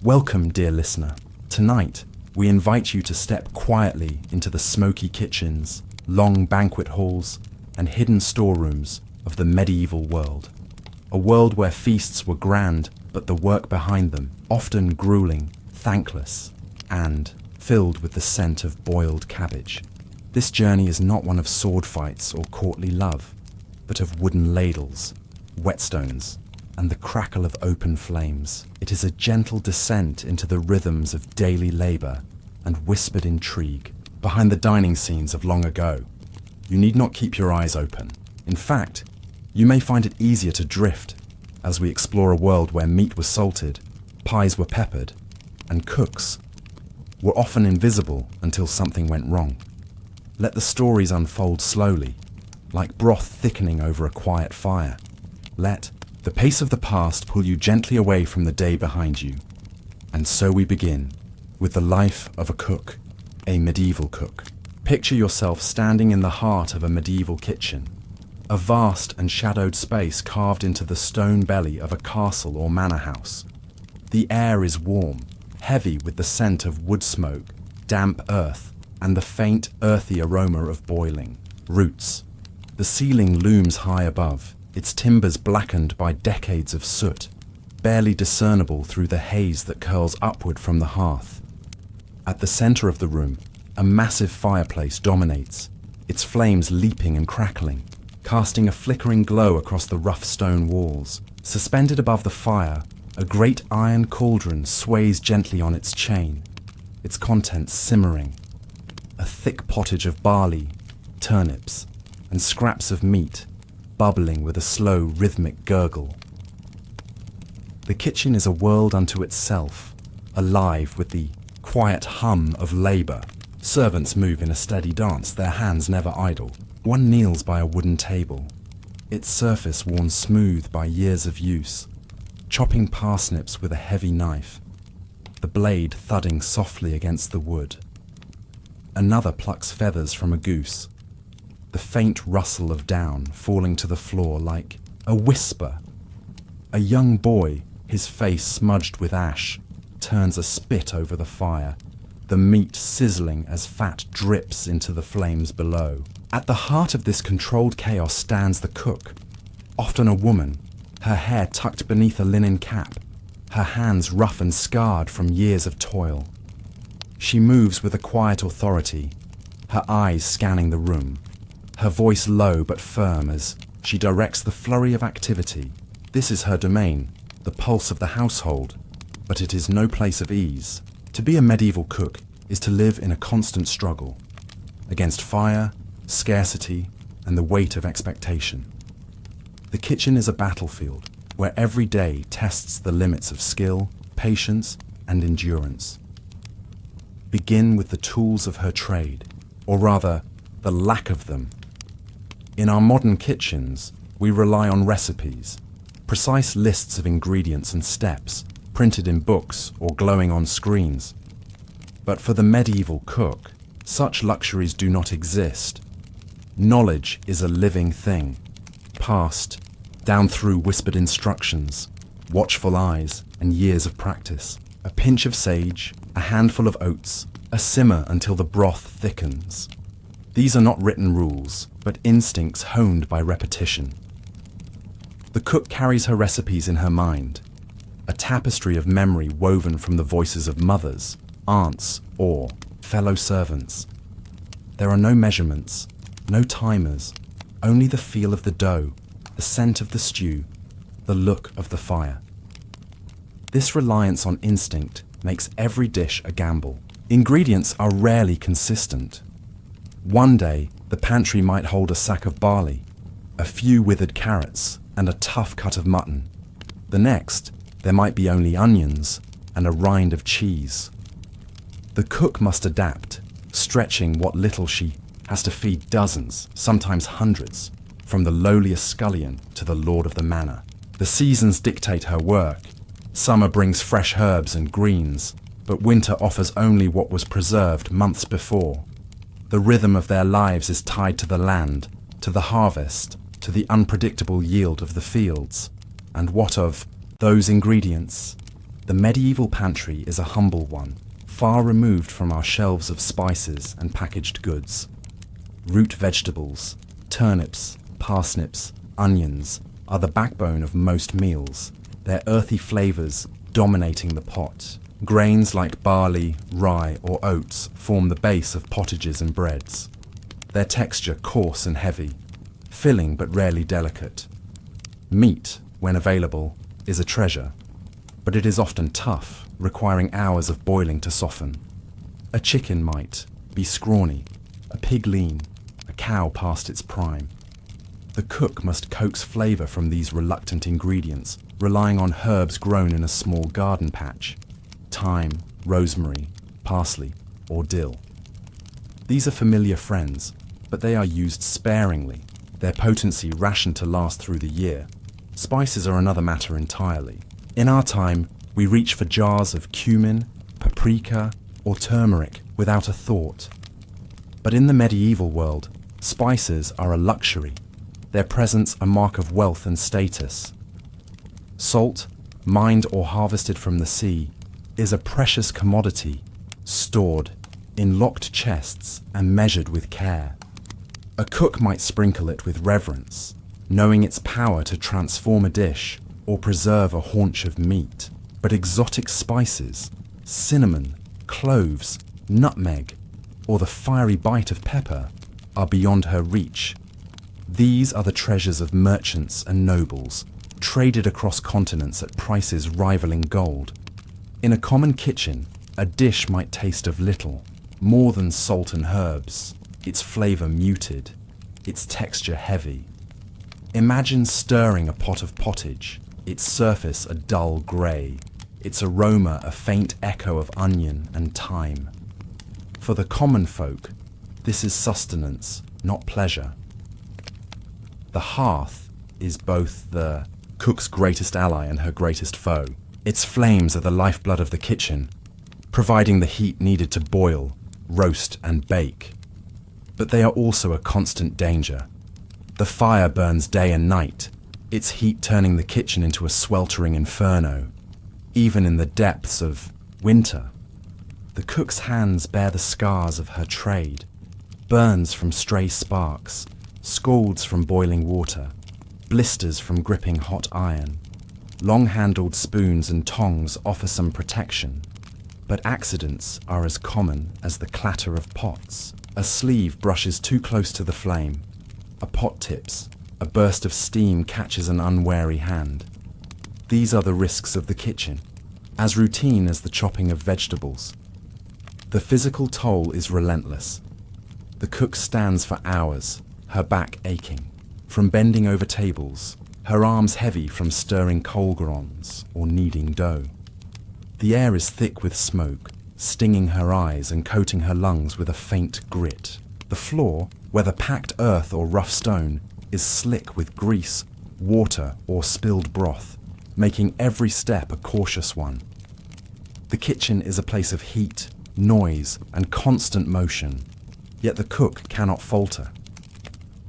Welcome, dear listener. Tonight, we invite you to step quietly into the smoky kitchens, long banquet halls, and hidden storerooms of the medieval world. A world where feasts were grand, but the work behind them often grueling, thankless, and filled with the scent of boiled cabbage. This journey is not one of sword fights or courtly love, but of wooden ladles, whetstones, and the crackle of open flames. It is a gentle descent into the rhythms of daily labour and whispered intrigue behind the dining scenes of long ago. You need not keep your eyes open. In fact, you may find it easier to drift as we explore a world where meat was salted, pies were peppered, and cooks were often invisible until something went wrong. Let the stories unfold slowly, like broth thickening over a quiet fire. Let the pace of the past pull you gently away from the day behind you. And so we begin with the life of a cook, a medieval cook. Picture yourself standing in the heart of a medieval kitchen, a vast and shadowed space carved into the stone belly of a castle or manor house. The air is warm, heavy with the scent of wood smoke, damp earth, and the faint, earthy aroma of boiling roots. The ceiling looms high above, its timbers blackened by decades of soot, barely discernible through the haze that curls upward from the hearth. At the center of the room, a massive fireplace dominates, its flames leaping and crackling, casting a flickering glow across the rough stone walls. Suspended above the fire, a great iron cauldron sways gently on its chain, its contents simmering. A thick pottage of barley, turnips, and scraps of meat, bubbling with a slow, rhythmic gurgle. The kitchen is a world unto itself, alive with the quiet hum of labour. Servants move in a steady dance, their hands never idle. One kneels by a wooden table, its surface worn smooth by years of use, chopping parsnips with a heavy knife, the blade thudding softly against the wood. Another plucks feathers from a goose, the faint rustle of down falling to the floor like a whisper. A young boy, his face smudged with ash, turns a spit over the fire, the meat sizzling as fat drips into the flames below. At the heart of this controlled chaos stands the cook, often a woman, her hair tucked beneath a linen cap, her hands rough and scarred from years of toil. She moves with a quiet authority, her eyes scanning the room, her voice low but firm as she directs the flurry of activity. This is her domain, the pulse of the household, but it is no place of ease. To be a medieval cook is to live in a constant struggle against fire, scarcity, and the weight of expectation. The kitchen is a battlefield where every day tests the limits of skill, patience, and endurance. Begin with the tools of her trade, or rather, the lack of them. In our modern kitchens, we rely on recipes, precise lists of ingredients and steps, printed in books or glowing on screens. But for the medieval cook, such luxuries do not exist. Knowledge is a living thing, passed down through whispered instructions, watchful eyes, and years of practice. A pinch of sage, a handful of oats, a simmer until the broth thickens. These are not written rules, but instincts honed by repetition. The cook carries her recipes in her mind, a tapestry of memory woven from the voices of mothers, aunts, or fellow servants. There are no measurements, no timers, only the feel of the dough, the scent of the stew, the look of the fire. This reliance on instinct makes every dish a gamble. Ingredients are rarely consistent. One day, the pantry might hold a sack of barley, a few withered carrots, and a tough cut of mutton. The next, there might be only onions and a rind of cheese. The cook must adapt, stretching what little she has to feed dozens, sometimes hundreds, from the lowliest scullion to the lord of the manor. The seasons dictate her work. Summer brings fresh herbs and greens, but winter offers only what was preserved months before. The rhythm of their lives is tied to the land, to the harvest, to the unpredictable yield of the fields. And what of those ingredients? The medieval pantry is a humble one, far removed from our shelves of spices and packaged goods. Root vegetables, turnips, parsnips, onions are the backbone of most meals, their earthy flavours dominating the pot. Grains like barley, rye or oats form the base of pottages and breads. Their texture coarse and heavy, filling but rarely delicate. Meat, when available, is a treasure, but it is often tough, requiring hours of boiling to soften. A chicken might be scrawny, a pig lean, a cow past its prime. The cook must coax flavour from these reluctant ingredients, relying on herbs grown in a small garden patch: thyme, rosemary, parsley, or dill. These are familiar friends, but they are used sparingly, their potency rationed to last through the year. Spices are another matter entirely. In our time, we reach for jars of cumin, paprika, or turmeric without a thought. But in the medieval world, spices are a luxury, their presence a mark of wealth and status. Salt, mined or harvested from the sea, is a precious commodity, stored in locked chests and measured with care. A cook might sprinkle it with reverence, knowing its power to transform a dish or preserve a haunch of meat. But exotic spices, cinnamon, cloves, nutmeg, or the fiery bite of pepper are beyond her reach. These are the treasures of merchants and nobles, traded across continents at prices rivaling gold. In a common kitchen, a dish might taste of little, more than salt and herbs, its flavour muted, its texture heavy. Imagine stirring a pot of pottage, its surface a dull grey, its aroma a faint echo of onion and thyme. For the common folk, this is sustenance, not pleasure. The hearth is both the cook's greatest ally and her greatest foe. Its flames are the lifeblood of the kitchen, providing the heat needed to boil, roast and bake. But they are also a constant danger. The fire burns day and night, its heat turning the kitchen into a sweltering inferno. Even in the depths of winter, the cook's hands bear the scars of her trade, burns from stray sparks, scalds from boiling water, blisters from gripping hot iron. Long-handled spoons and tongs offer some protection, but accidents are as common as the clatter of pots. A sleeve brushes too close to the flame, a pot tips, a burst of steam catches an unwary hand. These are the risks of the kitchen, as routine as the chopping of vegetables. The physical toll is relentless. The cook stands for hours, her back aching, from bending over tables, her arms heavy from stirring colgrons or kneading dough. The air is thick with smoke, stinging her eyes and coating her lungs with a faint grit. The floor, whether packed earth or rough stone, is slick with grease, water or spilled broth, making every step a cautious one. The kitchen is a place of heat, noise and constant motion, yet the cook cannot falter.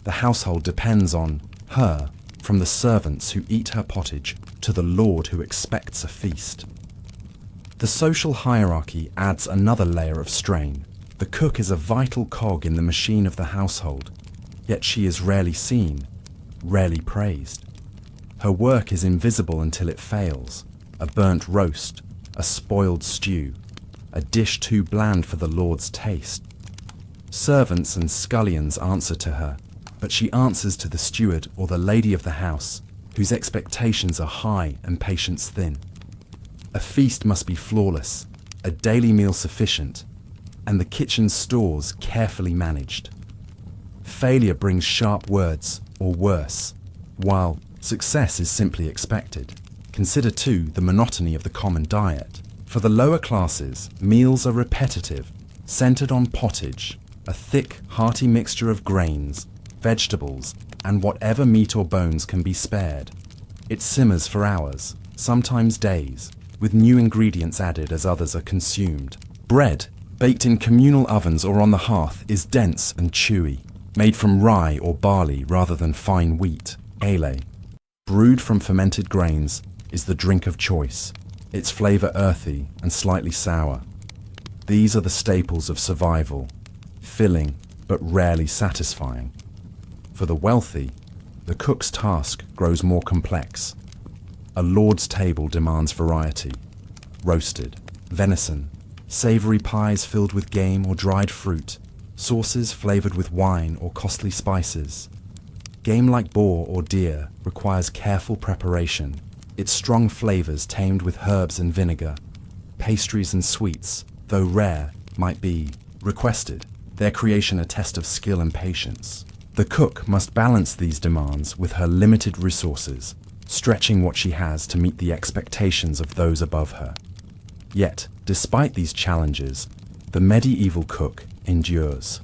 The household depends on her, from the servants who eat her pottage to the lord who expects a feast. The social hierarchy adds another layer of strain. The cook is a vital cog in the machine of the household, yet she is rarely seen, rarely praised. Her work is invisible until it fails: a burnt roast, a spoiled stew, a dish too bland for the lord's taste. Servants and scullions answer to her, but she answers to the steward or the lady of the house, whose expectations are high and patience thin. A feast must be flawless, a daily meal sufficient, and the kitchen's stores carefully managed. Failure brings sharp words, or worse, while success is simply expected. Consider too the monotony of the common diet. For the lower classes, meals are repetitive, centered on pottage, a thick, hearty mixture of grains, vegetables, and whatever meat or bones can be spared. It simmers for hours, sometimes days, with new ingredients added as others are consumed. Bread, baked in communal ovens or on the hearth, is dense and chewy, made from rye or barley rather than fine wheat, ale. Brewed from fermented grains, is the drink of choice. its flavor earthy and slightly sour. These are the staples of survival, filling but rarely satisfying. For the wealthy, the cook's task grows more complex. A lord's table demands variety: roasted, venison, savory pies filled with game or dried fruit, sauces flavored with wine or costly spices. Game like boar or deer requires careful preparation, its strong flavors tamed with herbs and vinegar. Pastries and sweets, though rare, might be requested, their creation a test of skill and patience. The cook must balance these demands with her limited resources, stretching what she has to meet the expectations of those above her. Yet, despite these challenges, the medieval cook endures.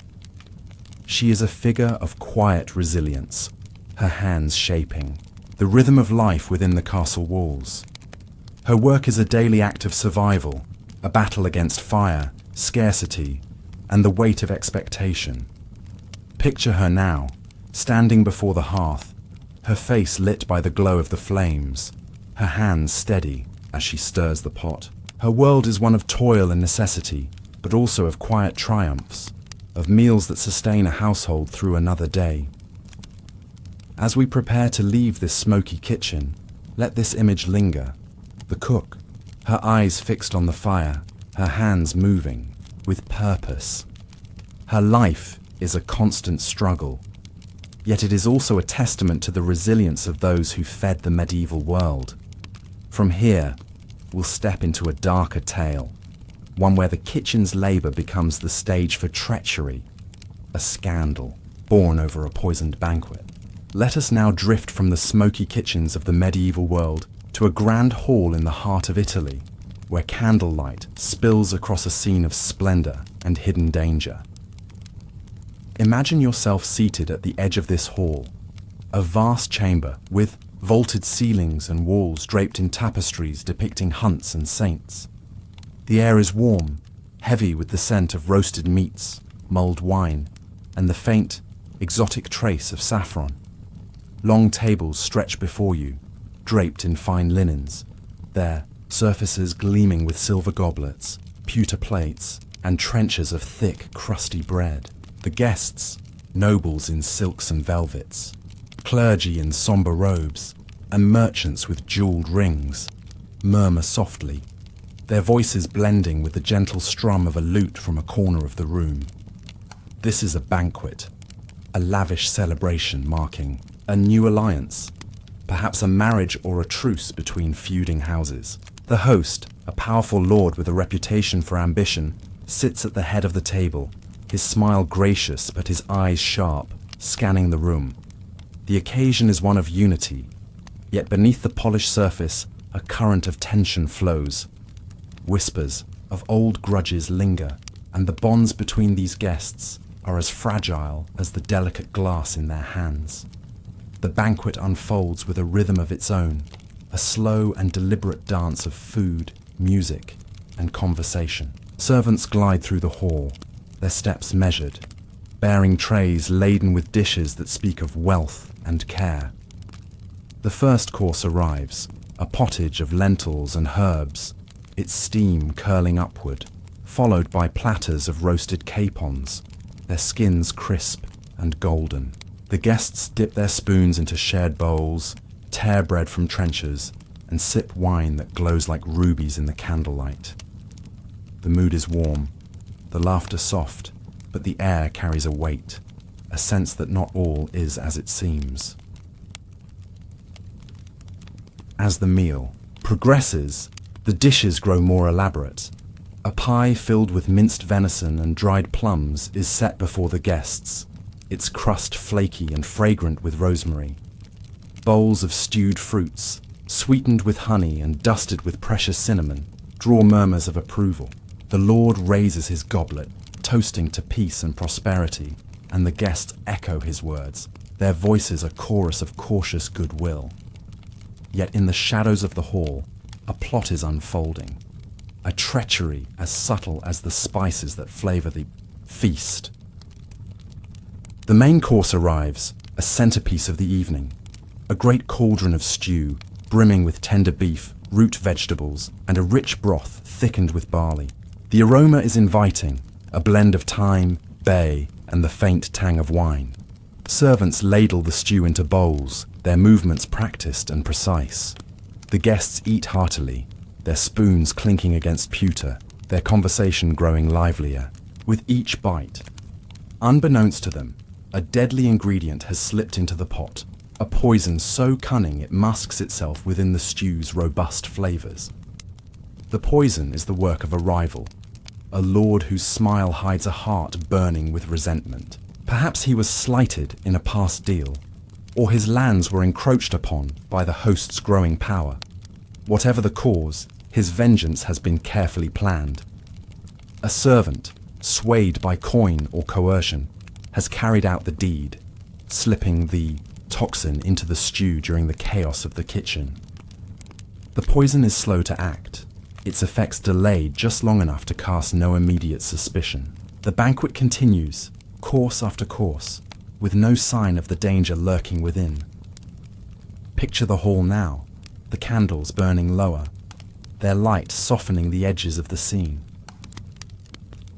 She is a figure of quiet resilience, her hands shaping the rhythm of life within the castle walls. Her work is a daily act of survival, a battle against fire, scarcity, and the weight of expectation. Picture her now, standing before the hearth, her face lit by the glow of the flames, her hands steady as she stirs the pot. Her world is one of toil and necessity, but also of quiet triumphs, of meals that sustain a household through another day. As we prepare to leave this smoky kitchen, let this image linger. The cook, her eyes fixed on the fire, her hands moving, with purpose. Her life is a constant struggle, yet it is also a testament to the resilience of those who fed the medieval world. From here, we'll step into a darker tale, one where the kitchen's labor becomes the stage for treachery, a scandal born over a poisoned banquet. Let us now drift from the smoky kitchens of the medieval world to a grand hall in the heart of Italy, where candlelight spills across a scene of splendor and hidden danger. Imagine yourself seated at the edge of this hall, a vast chamber with vaulted ceilings and walls draped in tapestries depicting hunts and saints. The air is warm, heavy with the scent of roasted meats, mulled wine, and the faint, exotic trace of saffron. Long tables stretch before you, draped in fine linens, their surfaces gleaming with silver goblets, pewter plates, and trenchers of thick, crusty bread. The guests, nobles in silks and velvets, clergy in somber robes, and merchants with jeweled rings, murmur softly, their voices blending with the gentle strum of a lute from a corner of the room. This is a banquet, a lavish celebration marking a new alliance, perhaps a marriage or a truce between feuding houses. The host, a powerful lord with a reputation for ambition, sits at the head of the table, his smile gracious but his eyes sharp, scanning the room. The occasion is one of unity, yet beneath the polished surface a current of tension flows. Whispers of old grudges linger, and the bonds between these guests are as fragile as the delicate glass in their hands. The banquet unfolds with a rhythm of its own, a slow and deliberate dance of food, music, and conversation. Servants glide through the hall, their steps measured, bearing trays laden with dishes that speak of wealth and care. The first course arrives, a pottage of lentils and herbs, its steam curling upward, followed by platters of roasted capons, their skins crisp and golden. The guests dip their spoons into shared bowls, tear bread from trenchers, and sip wine that glows like rubies in the candlelight. The mood is warm, the laughter soft, but the air carries a weight, a sense that not all is as it seems. As the meal progresses, the dishes grow more elaborate. A pie filled with minced venison and dried plums is set before the guests, its crust flaky and fragrant with rosemary. Bowls of stewed fruits, sweetened with honey and dusted with precious cinnamon, draw murmurs of approval. The Lord raises his goblet, toasting to peace and prosperity, and the guests echo his words, their voices a chorus of cautious goodwill. Yet in the shadows of the hall, a plot is unfolding, a treachery as subtle as the spices that flavor the feast. The main course arrives, a centerpiece of the evening, a great cauldron of stew, brimming with tender beef, root vegetables, and a rich broth thickened with barley. The aroma is inviting, a blend of thyme, bay, and the faint tang of wine. Servants ladle the stew into bowls, their movements practiced and precise. The guests eat heartily, their spoons clinking against pewter, their conversation growing livelier with each bite. Unbeknownst to them, a deadly ingredient has slipped into the pot, a poison so cunning it masks itself within the stew's robust flavors. The poison is the work of a rival, a lord whose smile hides a heart burning with resentment. Perhaps he was slighted in a past deal, or his lands were encroached upon by the host's growing power. Whatever the cause, his vengeance has been carefully planned. A servant, swayed by coin or coercion, has carried out the deed, slipping the toxin into the stew during the chaos of the kitchen. The poison is slow to act, its effects delayed just long enough to cast no immediate suspicion. The banquet continues, course after course, with no sign of the danger lurking within. Picture the hall now, the candles burning lower, their light softening the edges of the scene.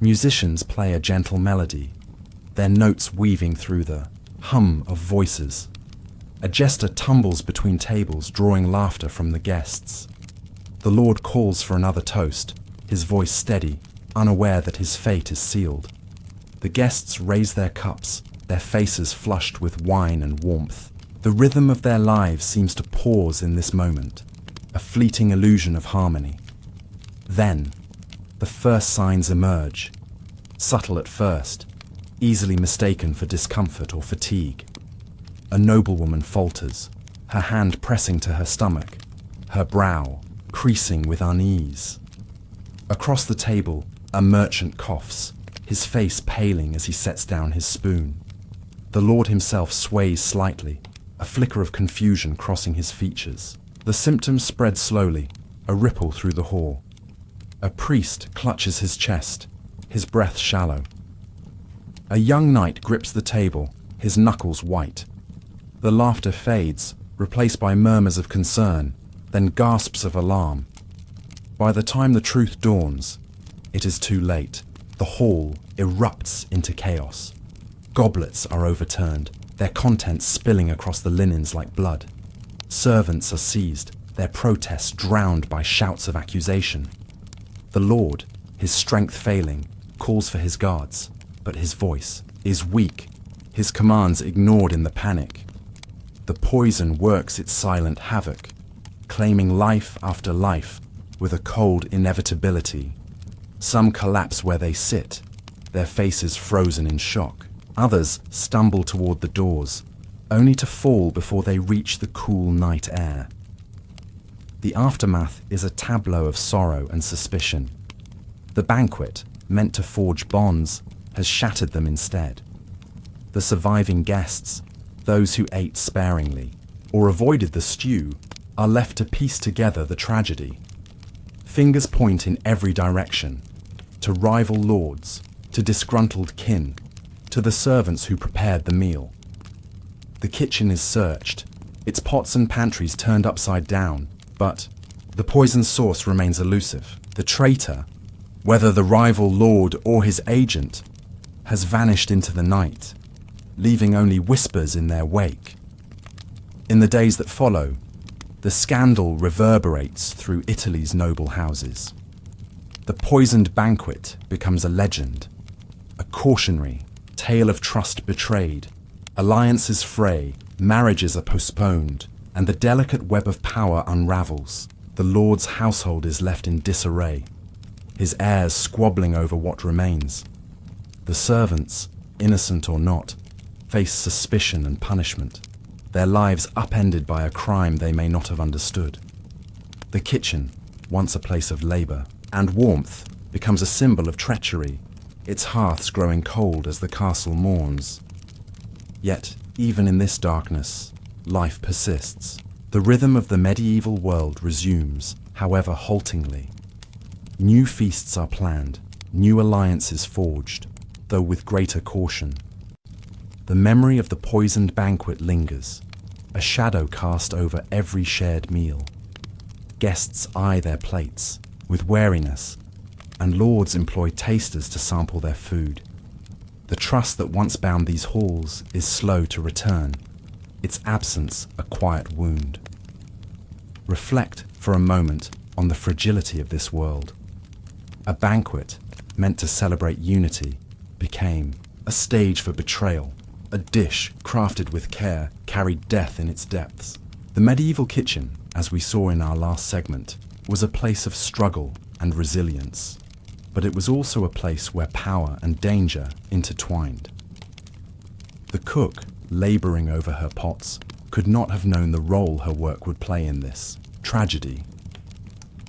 Musicians play a gentle melody, their notes weaving through the hum of voices. A jester tumbles between tables, drawing laughter from the guests. The Lord calls for another toast, his voice steady, unaware that his fate is sealed. The guests raise their cups, their faces flushed with wine and warmth. The rhythm of their lives seems to pause in this moment, a fleeting illusion of harmony. Then, the first signs emerge, subtle at first, easily mistaken for discomfort or fatigue. A noblewoman falters, her hand pressing to her stomach, her brow creasing with unease. Across the table, a merchant coughs, his face paling as he sets down his spoon. The Lord himself sways slightly, a flicker of confusion crossing his features. The symptoms spread slowly, a ripple through the hall. A priest clutches his chest, his breath shallow. A young knight grips the table, his knuckles white. The laughter fades, replaced by murmurs of concern, then gasps of alarm. By the time the truth dawns, it is too late. The hall erupts into chaos. Goblets are overturned, their contents spilling across the linens like blood. Servants are seized, their protests drowned by shouts of accusation. The Lord, his strength failing, calls for his guards, but his voice is weak, his commands ignored in the panic. The poison works its silent havoc, claiming life after life with a cold inevitability. Some collapse where they sit, their faces frozen in shock. Others stumble toward the doors, only to fall before they reach the cool night air. The aftermath is a tableau of sorrow and suspicion. The banquet, meant to forge bonds, has shattered them instead. The surviving guests, those who ate sparingly or avoided the stew, are left to piece together the tragedy. Fingers point in every direction, to rival lords, to disgruntled kin, to the servants who prepared the meal. The kitchen is searched, its pots and pantries turned upside down, but the poisoned source remains elusive. The traitor, whether the rival lord or his agent, has vanished into the night, leaving only whispers in their wake. In the days that follow, the scandal reverberates through Italy's noble houses. The poisoned banquet becomes a legend, a cautionary tale of trust betrayed. Alliances fray, marriages are postponed, and the delicate web of power unravels. The Lord's household is left in disarray, his heirs squabbling over what remains. The servants, innocent or not, face suspicion and punishment, their lives upended by a crime they may not have understood. The kitchen, once a place of labour and warmth, becomes a symbol of treachery, its hearths growing cold as the castle mourns. Yet, even in this darkness, life persists. The rhythm of the medieval world resumes, however haltingly. New feasts are planned, new alliances forged, though with greater caution. The memory of the poisoned banquet lingers, a shadow cast over every shared meal. Guests eye their plates with wariness, and lords employ tasters to sample their food. The trust that once bound these halls is slow to return, its absence a quiet wound. Reflect for a moment on the fragility of this world. A banquet meant to celebrate unity became a stage for betrayal. A dish crafted with care carried death in its depths. The medieval kitchen, as we saw in our last segment, was a place of struggle and resilience, but it was also a place where power and danger intertwined. The cook, laboring over her pots, could not have known the role her work would play in this tragedy.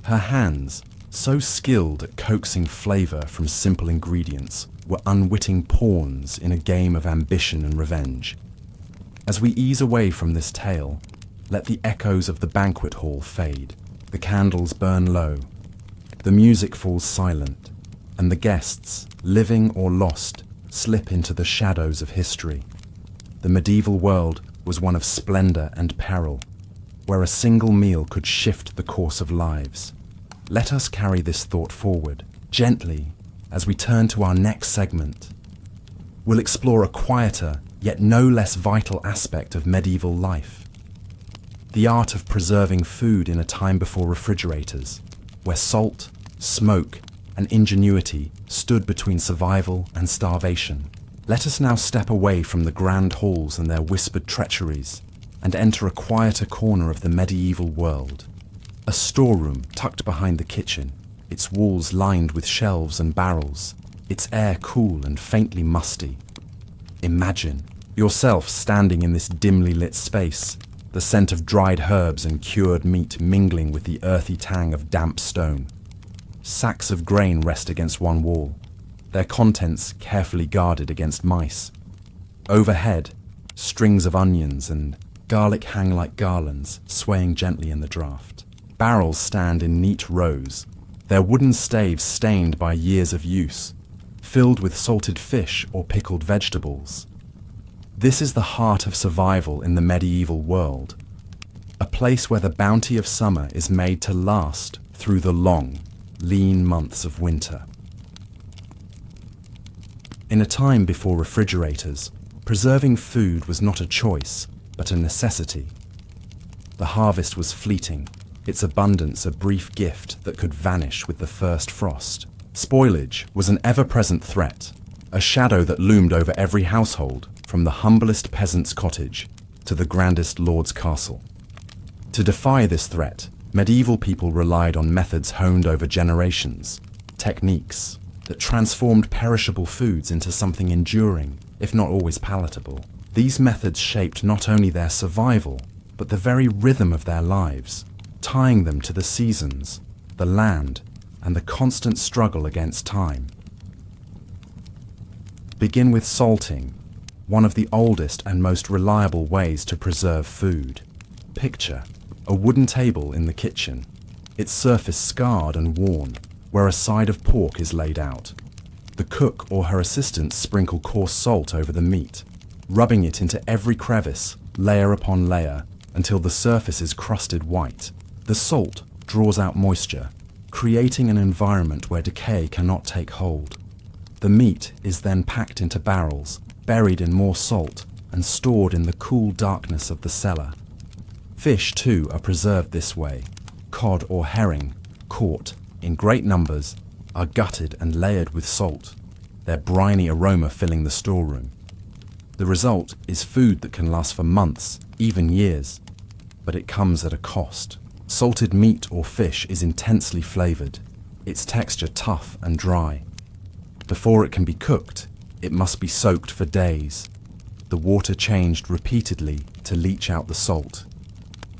Her hands, so skilled at coaxing flavor from simple ingredients, were unwitting pawns in a game of ambition and revenge. As we ease away from this tale, let the echoes of the banquet hall fade. The candles burn low, the music falls silent, and the guests, living or lost, slip into the shadows of history. The medieval world was one of splendor and peril, where a single meal could shift the course of lives. Let us carry this thought forward, gently, as we turn to our next segment. We'll explore a quieter, yet no less vital aspect of medieval life. The art of preserving food in a time before refrigerators, where salt, smoke, and ingenuity stood between survival and starvation. Let us now step away from the grand halls and their whispered treacheries, and enter a quieter corner of the medieval world. A storeroom tucked behind the kitchen, its walls lined with shelves and barrels, its air cool and faintly musty. Imagine yourself standing in this dimly lit space, the scent of dried herbs and cured meat mingling with the earthy tang of damp stone. Sacks of grain rest against one wall, their contents carefully guarded against mice. Overhead, strings of onions and garlic hang like garlands, swaying gently in the draught. Barrels stand in neat rows, their wooden staves stained by years of use, filled with salted fish or pickled vegetables. This is the heart of survival in the medieval world, a place where the bounty of summer is made to last through the long, lean months of winter. In a time before refrigerators, preserving food was not a choice, but a necessity. The harvest was fleeting, its abundance a brief gift that could vanish with the first frost. Spoilage was an ever-present threat, a shadow that loomed over every household, from the humblest peasant's cottage to the grandest lord's castle. To defy this threat, medieval people relied on methods honed over generations, techniques that transformed perishable foods into something enduring, if not always palatable. These methods shaped not only their survival, but the very rhythm of their lives, tying them to the seasons, the land, and the constant struggle against time. Begin with salting, one of the oldest and most reliable ways to preserve food. Picture a wooden table in the kitchen, its surface scarred and worn, where a side of pork is laid out. The cook or her assistants sprinkle coarse salt over the meat, rubbing it into every crevice, layer upon layer, until the surface is crusted white. The salt draws out moisture, creating an environment where decay cannot take hold. The meat is then packed into barrels, buried in more salt, and stored in the cool darkness of the cellar. Fish, too, are preserved this way. Cod or herring, caught in great numbers, are gutted and layered with salt, their briny aroma filling the storeroom. The result is food that can last for months, even years, but it comes at a cost. Salted meat or fish is intensely flavored, its texture tough and dry. Before it can be cooked, it must be soaked for days, the water changed repeatedly to leach out the salt.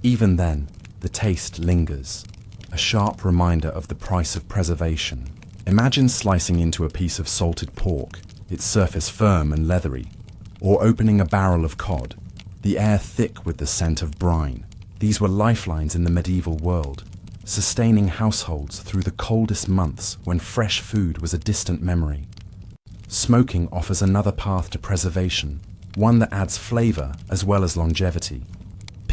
Even then, the taste lingers, a sharp reminder of the price of preservation. Imagine slicing into a piece of salted pork, its surface firm and leathery, or opening a barrel of cod, the air thick with the scent of brine. These were lifelines in the medieval world, sustaining households through the coldest months when fresh food was a distant memory. Smoking offers another path to preservation, one that adds flavor as well as longevity.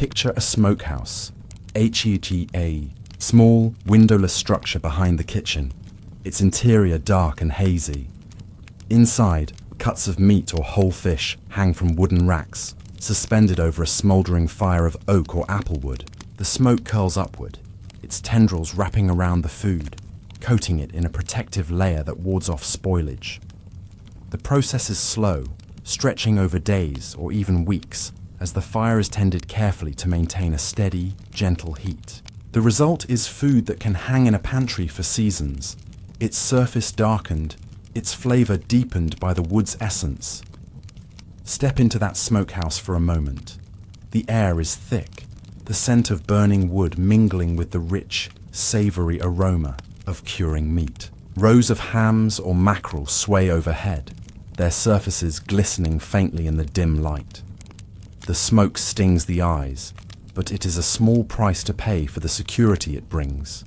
Picture a smokehouse, HEGA, small, windowless structure behind the kitchen, its interior dark and hazy. Inside, cuts of meat or whole fish hang from wooden racks, suspended over a smouldering fire of oak or applewood. The smoke curls upward, its tendrils wrapping around the food, coating it in a protective layer that wards off spoilage. The process is slow, stretching over days or even weeks, as the fire is tended carefully to maintain a steady, gentle heat. The result is food that can hang in a pantry for seasons, its surface darkened, its flavor deepened by the wood's essence. Step into that smokehouse for a moment. The air is thick, the scent of burning wood mingling with the rich, savory aroma of curing meat. Rows of hams or mackerel sway overhead, their surfaces glistening faintly in the dim light. The smoke stings the eyes, but it is a small price to pay for the security it brings.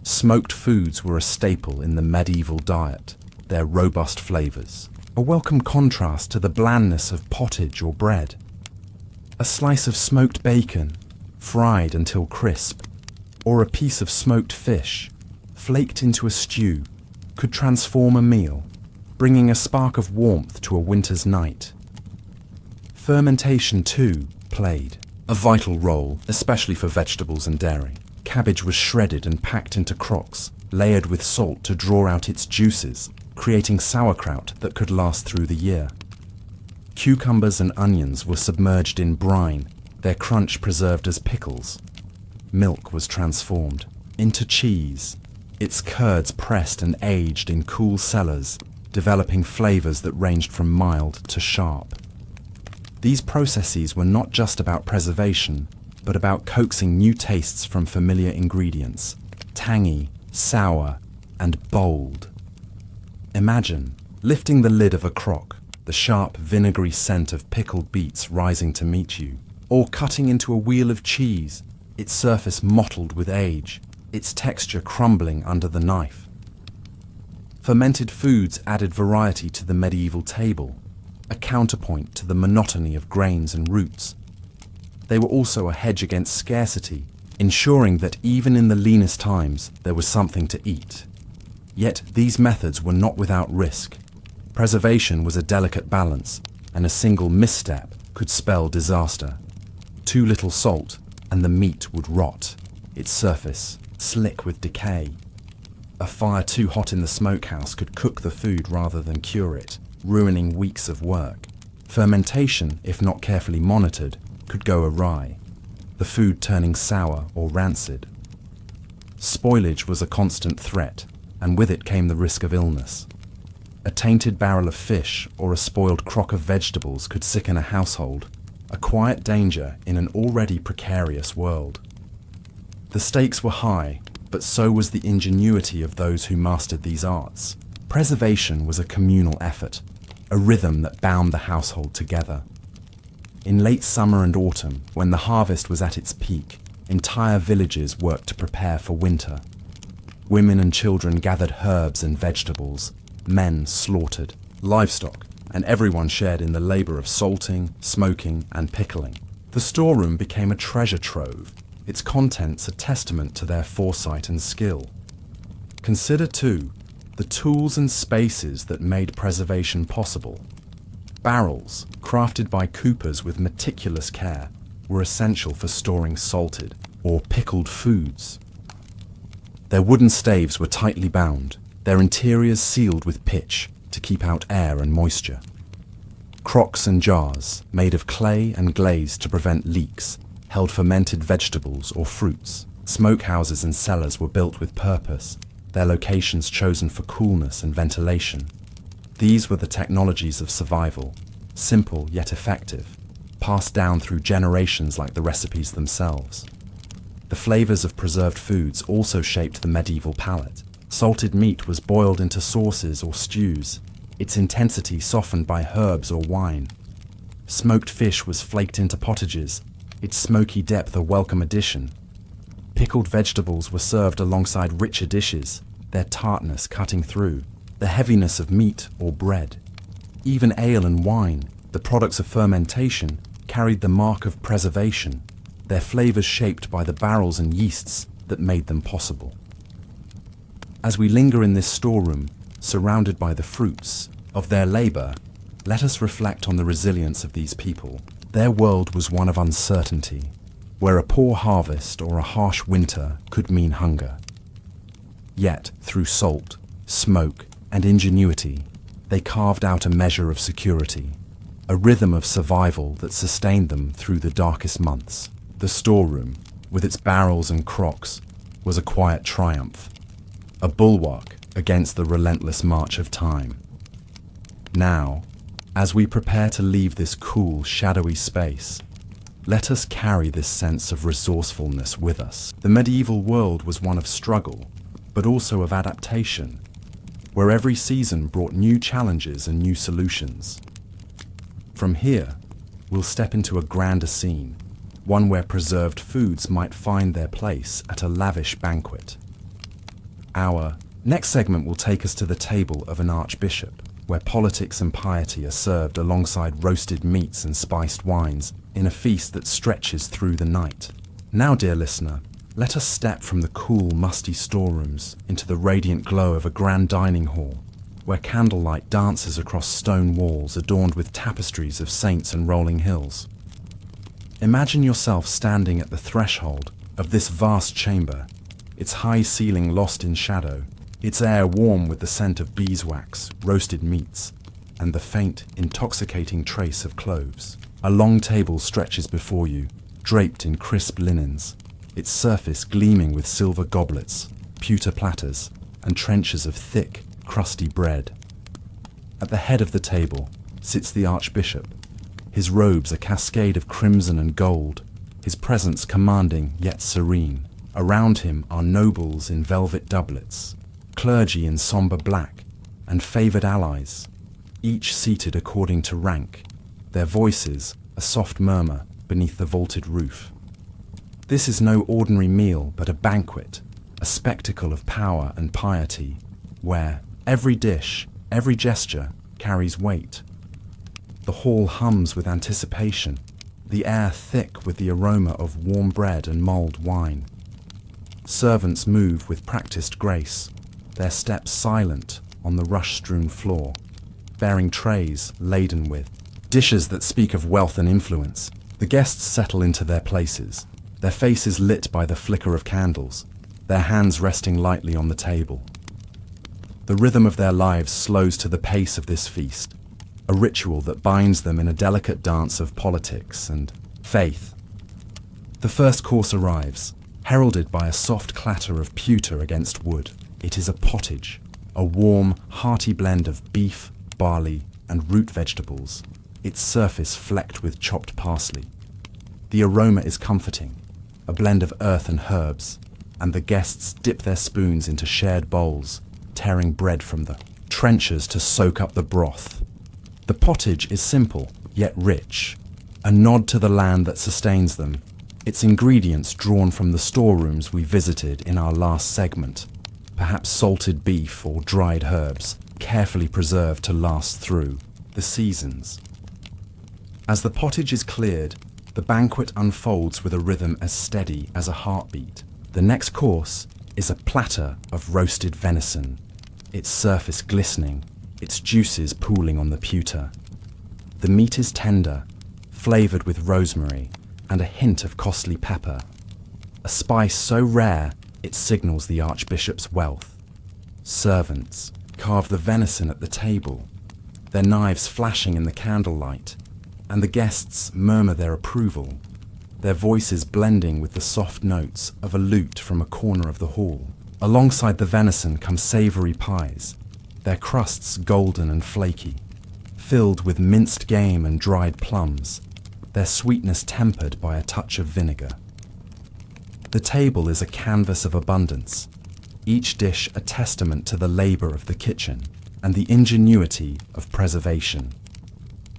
Smoked foods were a staple in the medieval diet, their robust flavors, a welcome contrast to the blandness of pottage or bread. A slice of smoked bacon, fried until crisp, or a piece of smoked fish, flaked into a stew, could transform a meal, bringing a spark of warmth to a winter's night. Fermentation, too, played a vital role, especially for vegetables and dairy. Cabbage was shredded and packed into crocks, layered with salt to draw out its juices, creating sauerkraut that could last through the year. Cucumbers and onions were submerged in brine, their crunch preserved as pickles. Milk was transformed into cheese, its curds pressed and aged in cool cellars, developing flavors that ranged from mild to sharp. These processes were not just about preservation, but about coaxing new tastes from familiar ingredients, tangy, sour, and bold. Imagine lifting the lid of a crock, the sharp, vinegary scent of pickled beets rising to meet you, or cutting into a wheel of cheese, its surface mottled with age, its texture crumbling under the knife. Fermented foods added variety to the medieval table, a counterpoint to the monotony of grains and roots. They were also a hedge against scarcity, ensuring that even in the leanest times there was something to eat. Yet these methods were not without risk. Preservation was a delicate balance, and a single misstep could spell disaster. Too little salt, and the meat would rot, its surface slick with decay. A fire too hot in the smokehouse could cook the food rather than cure it, ruining weeks of work. Fermentation, if not carefully monitored, could go awry, the food turning sour or rancid. Spoilage was a constant threat, and with it came the risk of illness. A tainted barrel of fish or a spoiled crock of vegetables could sicken a household, a quiet danger in an already precarious world. The stakes were high, but so was the ingenuity of those who mastered these arts. Preservation was a communal effort, a rhythm that bound the household together. In late summer and autumn, when the harvest was at its peak, entire villages worked to prepare for winter. Women and children gathered herbs and vegetables, men slaughtered livestock, and everyone shared in the labor of salting, smoking, and pickling. The storeroom became a treasure trove, its contents a testament to their foresight and skill. Consider, too, the tools and spaces that made preservation possible. Barrels, crafted by coopers with meticulous care, were essential for storing salted or pickled foods. Their wooden staves were tightly bound, their interiors sealed with pitch to keep out air and moisture. Crocks and jars, made of clay and glaze to prevent leaks, held fermented vegetables or fruits. Smokehouses and cellars were built with purpose, their locations chosen for coolness and ventilation. These were the technologies of survival, simple yet effective, passed down through generations like the recipes themselves. The flavors of preserved foods also shaped the medieval palate. Salted meat was boiled into sauces or stews, its intensity softened by herbs or wine. Smoked fish was flaked into pottages, its smoky depth a welcome addition. Pickled vegetables were served alongside richer dishes, their tartness cutting through the heaviness of meat or bread. Even ale and wine, the products of fermentation, carried the mark of preservation. their flavors shaped by the barrels and yeasts that made them possible. As we linger in this storeroom, surrounded by the fruits of their labor, let us reflect on the resilience of these people. Their world was one of uncertainty, where a poor harvest or a harsh winter could mean hunger. Yet, through salt, smoke, and ingenuity, they carved out a measure of security, a rhythm of survival that sustained them through the darkest months. The storeroom, with its barrels and crocks, was a quiet triumph, a bulwark against the relentless march of time. Now, as we prepare to leave this cool, shadowy space, let us carry this sense of resourcefulness with us. The medieval world was one of struggle, but also of adaptation, where every season brought new challenges and new solutions. From here, we'll step into a grander scene, one where preserved foods might find their place at a lavish banquet. Our next segment will take us to the table of an archbishop, where politics and piety are served alongside roasted meats and spiced wines in a feast that stretches through the night. Now, dear listener, let us step from the cool, musty storerooms into the radiant glow of a grand dining hall, where candlelight dances across stone walls adorned with tapestries of saints and rolling hills. Imagine yourself standing at the threshold of this vast chamber, its high ceiling lost in shadow, its air warm with the scent of beeswax, roasted meats, and the faint, intoxicating trace of cloves. A long table stretches before you, draped in crisp linens, its surface gleaming with silver goblets, pewter platters, and trenchers of thick, crusty bread. At the head of the table sits the Archbishop, his robes a cascade of crimson and gold, his presence commanding yet serene. Around him are nobles in velvet doublets, clergy in somber black, and favoured allies, each seated according to rank, their voices a soft murmur beneath the vaulted roof. This is no ordinary meal, but a banquet, a spectacle of power and piety, where every dish, every gesture carries weight. The hall hums with anticipation, the air thick with the aroma of warm bread and mulled wine. Servants move with practiced grace, their steps silent on the rush-strewn floor, bearing trays laden with dishes that speak of wealth and influence. The guests settle into their places, their faces lit by the flicker of candles, their hands resting lightly on the table. The rhythm of their lives slows to the pace of this feast, a ritual that binds them in a delicate dance of politics and faith. The first course arrives, heralded by a soft clatter of pewter against wood. It is a pottage, a warm, hearty blend of beef, barley, and root vegetables, its surface flecked with chopped parsley. The aroma is comforting, a blend of earth and herbs, and the guests dip their spoons into shared bowls, tearing bread from the trenchers to soak up the broth. The pottage is simple, yet rich, a nod to the land that sustains them, its ingredients drawn from the storerooms we visited in our last segment, perhaps salted beef or dried herbs, carefully preserved to last through the seasons. As the pottage is cleared, the banquet unfolds with a rhythm as steady as a heartbeat. The next course is a platter of roasted venison, its surface glistening, its juices pooling on the pewter. The meat is tender, flavoured with rosemary and a hint of costly pepper, a spice so rare it signals the Archbishop's wealth. Servants carve the venison at the table, their knives flashing in the candlelight, and the guests murmur their approval, their voices blending with the soft notes of a lute from a corner of the hall. Alongside the venison come savoury pies, their crusts golden and flaky, filled with minced game and dried plums, their sweetness tempered by a touch of vinegar. The table is a canvas of abundance, each dish a testament to the labour of the kitchen and the ingenuity of preservation.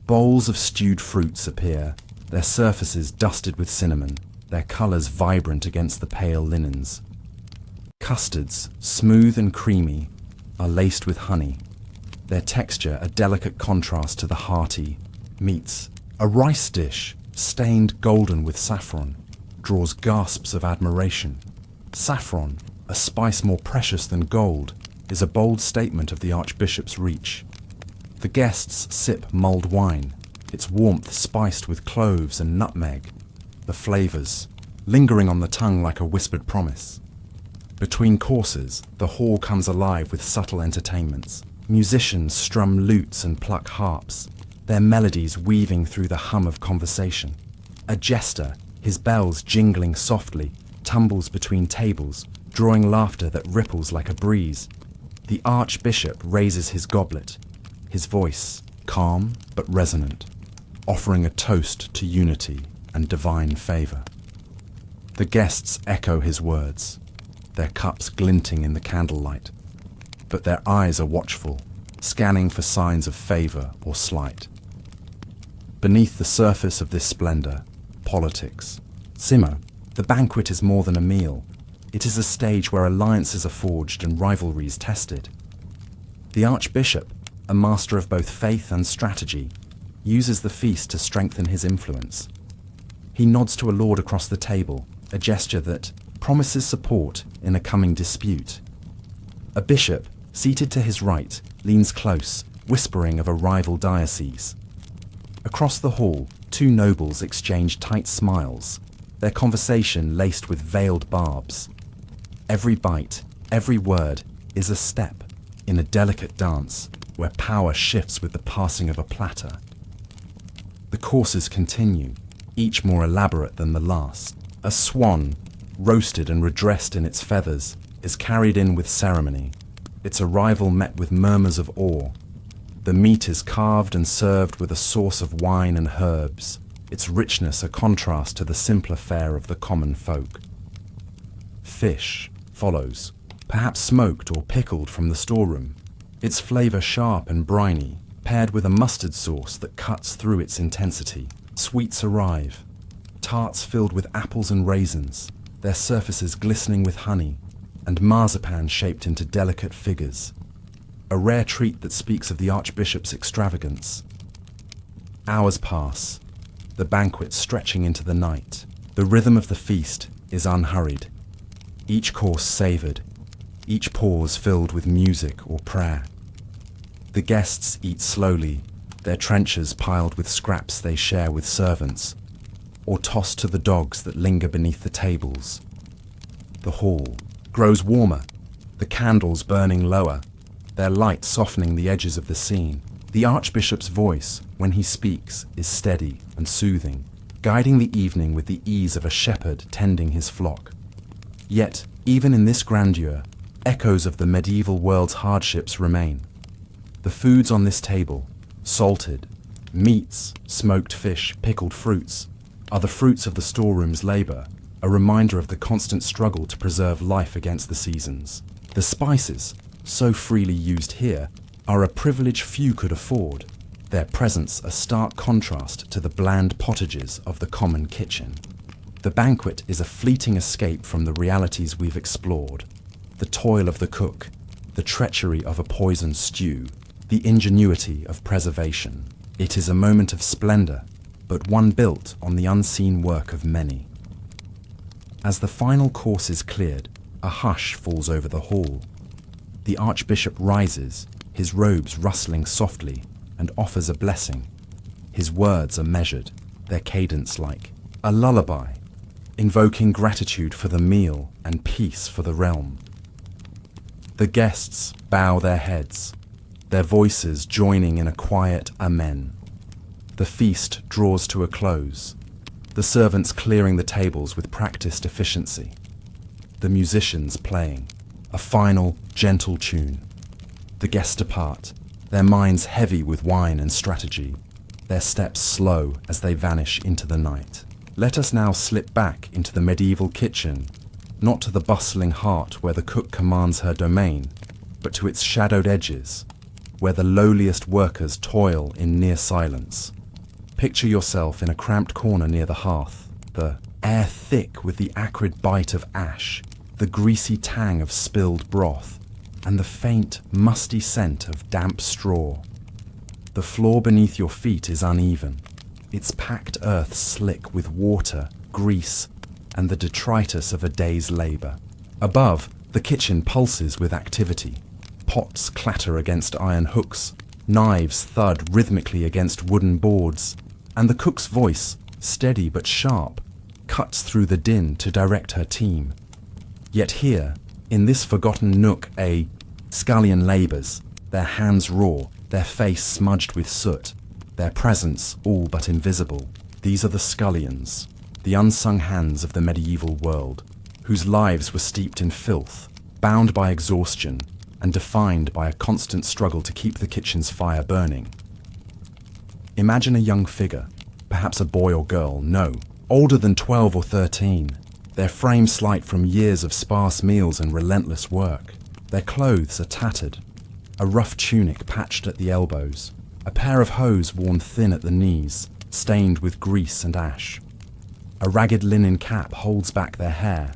Bowls of stewed fruits appear, their surfaces dusted with cinnamon, their colours vibrant against the pale linens. Custards, smooth and creamy, are laced with honey, their texture a delicate contrast to the hearty meats. A rice dish, stained golden with saffron, draws gasps of admiration. Saffron, a spice more precious than gold, is a bold statement of the Archbishop's reach. The guests sip mulled wine, its warmth spiced with cloves and nutmeg, the flavours lingering on the tongue like a whispered promise. Between courses, the hall comes alive with subtle entertainments. Musicians strum lutes and pluck harps, their melodies weaving through the hum of conversation. A jester, his bells jingling softly, tumbles between tables, drawing laughter that ripples like a breeze. The Archbishop raises his goblet, his voice calm but resonant, offering a toast to unity and divine favour. The guests echo his words, their cups glinting in the candlelight, but their eyes are watchful, scanning for signs of favour or slight. Beneath the surface of this splendour, politics. Simo, the banquet is more than a meal. It is a stage where alliances are forged and rivalries tested. The Archbishop, a master of both faith and strategy, uses the feast to strengthen his influence. He nods to a lord across the table, a gesture that promises support in a coming dispute. A bishop, seated to his right, leans close, whispering of a rival diocese. Across the hall, two nobles exchange tight smiles, their conversation laced with veiled barbs. Every bite, every word is a step in a delicate dance where power shifts with the passing of a platter. The courses continue, each more elaborate than the last. A swan, roasted and redressed in its feathers, is carried in with ceremony, its arrival met with murmurs of awe. The meat is carved and served with a sauce of wine and herbs, its richness a contrast to the simpler fare of the common folk. Fish follows, perhaps smoked or pickled from the storeroom, its flavour sharp and briny, paired with a mustard sauce that cuts through its intensity. Sweets arrive, tarts filled with apples and raisins, their surfaces glistening with honey, and marzipan shaped into delicate figures. A rare treat that speaks of the Archbishop's extravagance. Hours pass, the banquet stretching into the night. The rhythm of the feast is unhurried, each course savoured, each pause filled with music or prayer. The guests eat slowly, their trenchers piled with scraps they share with servants, or tossed to the dogs that linger beneath the tables. The hall grows warmer, the candles burning lower, their light softening the edges of the scene. The Archbishop's voice, when he speaks, is steady and soothing, guiding the evening with the ease of a shepherd tending his flock. Yet, even in this grandeur, echoes of the medieval world's hardships remain. The foods on this table, salted, meats, smoked fish, pickled fruits, are the fruits of the storeroom's labour, a reminder of the constant struggle to preserve life against the seasons. The spices, so freely used here, are a privilege few could afford, their presence a stark contrast to the bland pottages of the common kitchen. The banquet is a fleeting escape from the realities we've explored, the toil of the cook, the treachery of a poisoned stew, the ingenuity of preservation. It is a moment of splendour, but one built on the unseen work of many. As the final course is cleared, a hush falls over the hall. The Archbishop rises, his robes rustling softly, and offers a blessing. His words are measured, their cadence like a lullaby, invoking gratitude for the meal and peace for the realm. The guests bow their heads, their voices joining in a quiet amen. The feast draws to a close, the servants clearing the tables with practiced efficiency, the musicians playing a final, gentle tune. The guests depart, their minds heavy with wine and strategy, their steps slow as they vanish into the night. Let us now slip back into the medieval kitchen, not to the bustling heart where the cook commands her domain, but to its shadowed edges, where the lowliest workers toil in near silence. Picture yourself in a cramped corner near the hearth, the air thick with the acrid bite of ash, the greasy tang of spilled broth, and the faint, musty scent of damp straw. The floor beneath your feet is uneven, its packed earth slick with water, grease, and the detritus of a day's labour. Above, the kitchen pulses with activity. Pots clatter against iron hooks, knives thud rhythmically against wooden boards, and the cook's voice, steady but sharp, cuts through the din to direct her team. Yet here, in this forgotten nook, a scullion labours, their hands raw, their face smudged with soot, their presence all but invisible. These are the scullions, the unsung hands of the medieval world, whose lives were steeped in filth, bound by exhaustion, and defined by a constant struggle to keep the kitchen's fire burning. Imagine a young figure, perhaps a boy or girl, no, older than 12 or 13, their frame slight from years of sparse meals and relentless work. Their clothes are tattered, a rough tunic patched at the elbows, a pair of hose worn thin at the knees, stained with grease and ash. A ragged linen cap holds back their hair,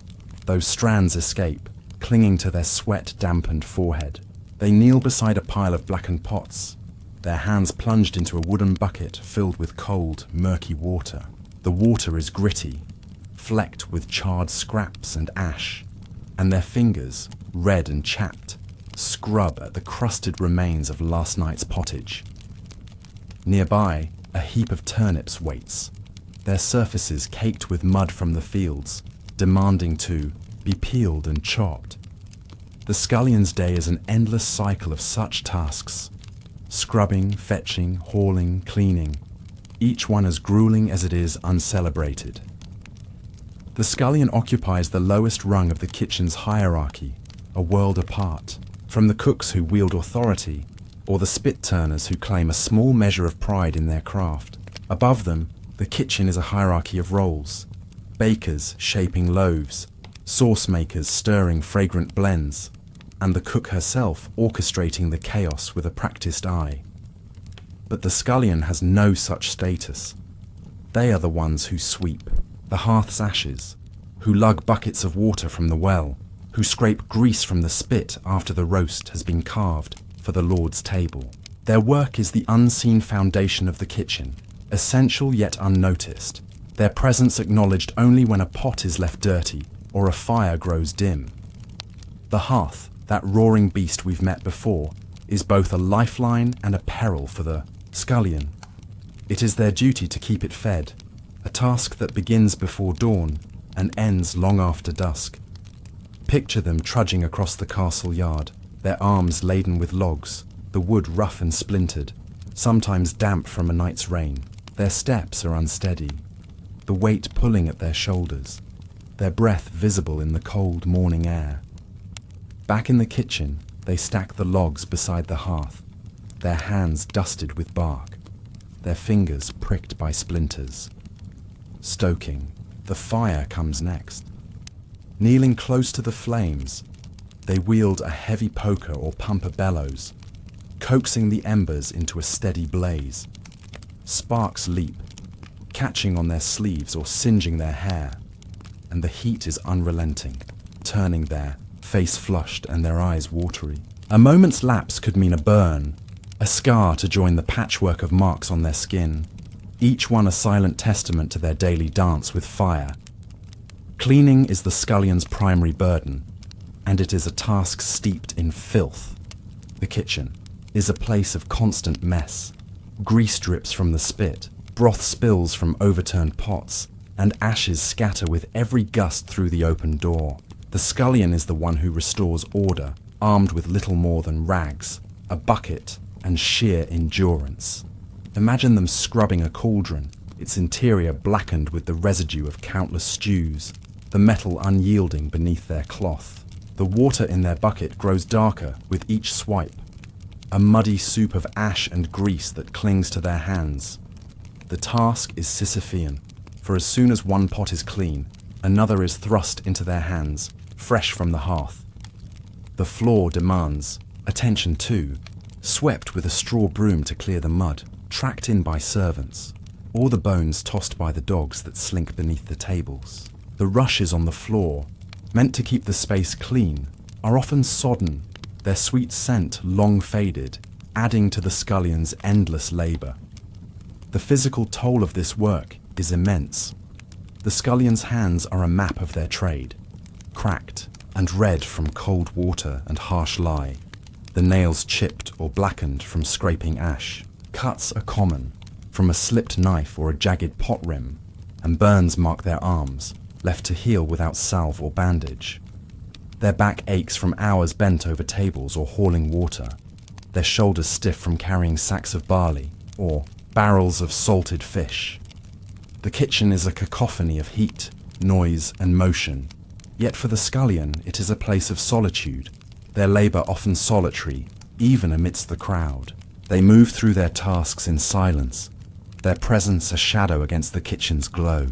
those strands escape, clinging to their sweat-dampened forehead. They kneel beside a pile of blackened pots, their hands plunged into a wooden bucket filled with cold, murky water. The water is gritty, flecked with charred scraps and ash, and their fingers, red and chapped, scrub at the crusted remains of last night's pottage. Nearby, a heap of turnips waits, their surfaces caked with mud from the fields, demanding to be peeled and chopped. The scullion's day is an endless cycle of such tasks: scrubbing, fetching, hauling, cleaning, each one as grueling as it is uncelebrated. The scullion occupies the lowest rung of the kitchen's hierarchy, a world apart, from the cooks who wield authority, or the spit-turners who claim a small measure of pride in their craft. Above them, the kitchen is a hierarchy of roles: bakers shaping loaves, sauce makers stirring fragrant blends, and the cook herself orchestrating the chaos with a practiced eye. But the scullion has no such status. They are the ones who sweep the hearth's ashes, who lug buckets of water from the well, who scrape grease from the spit after the roast has been carved for the Lord's table. Their work is the unseen foundation of the kitchen, essential yet unnoticed, their presence acknowledged only when a pot is left dirty or a fire grows dim. The hearth, that roaring beast we've met before, is both a lifeline and a peril for the scullion. It is their duty to keep it fed, a task that begins before dawn and ends long after dusk. Picture them trudging across the castle yard, their arms laden with logs, the wood rough and splintered, sometimes damp from a night's rain. Their steps are unsteady, the weight pulling at their shoulders, their breath visible in the cold morning air. Back in the kitchen, they stack the logs beside the hearth, their hands dusted with bark, their fingers pricked by splinters. Stoking, the fire comes next. Kneeling close to the flames, they wield a heavy poker or pump a bellows, coaxing the embers into a steady blaze. Sparks leap, catching on their sleeves or singeing their hair, and the heat is unrelenting, turning their face flushed and their eyes watery. A moment's lapse could mean a burn, a scar to join the patchwork of marks on their skin, each one a silent testament to their daily dance with fire. Cleaning is the scullion's primary burden, and it is a task steeped in filth. The kitchen is a place of constant mess. Grease drips from the spit, broth spills from overturned pots, and ashes scatter with every gust through the open door. The scullion is the one who restores order, armed with little more than rags, a bucket, and sheer endurance. Imagine them scrubbing a cauldron, its interior blackened with the residue of countless stews, the metal unyielding beneath their cloth. The water in their bucket grows darker with each swipe, a muddy soup of ash and grease that clings to their hands. The task is Sisyphean, for as soon as one pot is clean, another is thrust into their hands, fresh from the hearth. The floor demands attention too, swept with a straw broom to clear the mud, tracked in by servants, or the bones tossed by the dogs that slink beneath the tables. The rushes on the floor, meant to keep the space clean, are often sodden, their sweet scent long faded, adding to the scullion's endless labour. The physical toll of this work is immense. The scullion's hands are a map of their trade, cracked and red from cold water and harsh lye, the nails chipped or blackened from scraping ash. Cuts are common, from a slipped knife or a jagged pot rim, and burns mark their arms, left to heal without salve or bandage. Their back aches from hours bent over tables or hauling water, their shoulders stiff from carrying sacks of barley or barrels of salted fish. The kitchen is a cacophony of heat, noise, and motion, yet for the scullion it is a place of solitude, their labour often solitary, even amidst the crowd. They move through their tasks in silence, their presence a shadow against the kitchen's glow.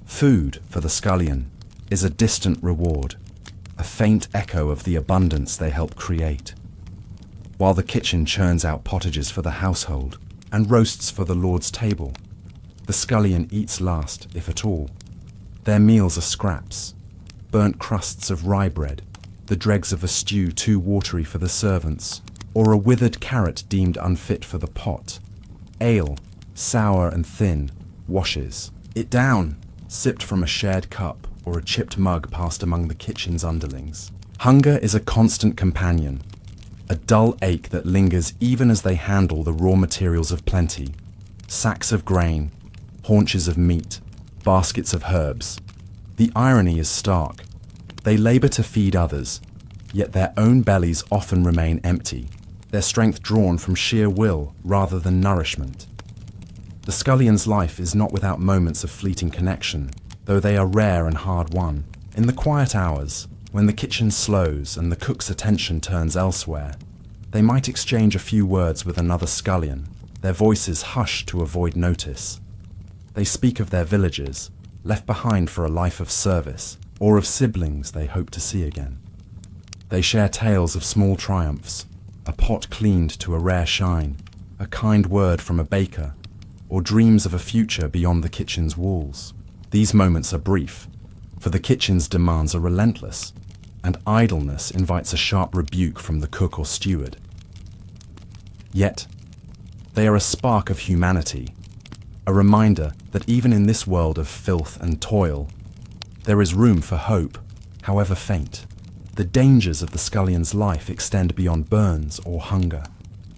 Food, for the scullion, is a distant reward, a faint echo of the abundance they help create. While the kitchen churns out pottages for the household and roasts for the Lord's table, the scullion eats last, if at all. Their meals are scraps, burnt crusts of rye bread, the dregs of a stew too watery for the servants, or a withered carrot deemed unfit for the pot. Ale, sour and thin, washes it down, sipped from a shared cup or a chipped mug passed among the kitchen's underlings. Hunger is a constant companion, a dull ache that lingers even as they handle the raw materials of plenty, sacks of grain, haunches of meat, baskets of herbs. The irony is stark. They labour to feed others, yet their own bellies often remain empty, their strength drawn from sheer will rather than nourishment. The scullion's life is not without moments of fleeting connection, though they are rare and hard-won. In the quiet hours, when the kitchen slows and the cook's attention turns elsewhere, they might exchange a few words with another scullion, their voices hushed to avoid notice. They speak of their villages, left behind for a life of service, or of siblings they hope to see again. They share tales of small triumphs, a pot cleaned to a rare shine, a kind word from a baker, or dreams of a future beyond the kitchen's walls. These moments are brief, for the kitchen's demands are relentless, and idleness invites a sharp rebuke from the cook or steward. Yet, they are a spark of humanity, a reminder that even in this world of filth and toil, there is room for hope, however faint. The dangers of the scullion's life extend beyond burns or hunger.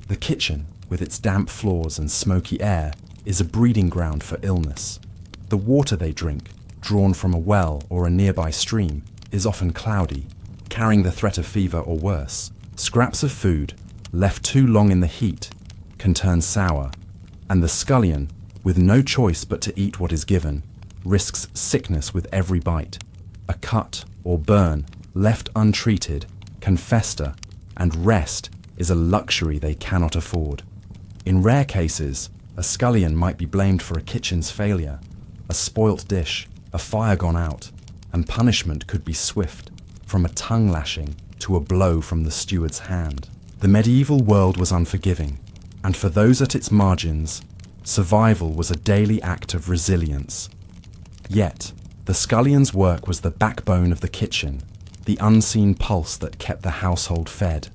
The kitchen, with its damp floors and smoky air, is a breeding ground for illness. The water they drink, drawn from a well or a nearby stream, is often cloudy, carrying the threat of fever or worse. Scraps of food, left too long in the heat, can turn sour, and the scullion, with no choice but to eat what is given, risks sickness with every bite. A cut or burn, left untreated, can fester, and rest is a luxury they cannot afford. In rare cases, a scullion might be blamed for a kitchen's failure, a spoilt dish, a fire gone out, and punishment could be swift, from a tongue lashing to a blow from the steward's hand. The medieval world was unforgiving, and for those at its margins, survival was a daily act of resilience. Yet, the scullion's work was the backbone of the kitchen, the unseen pulse that kept the household fed.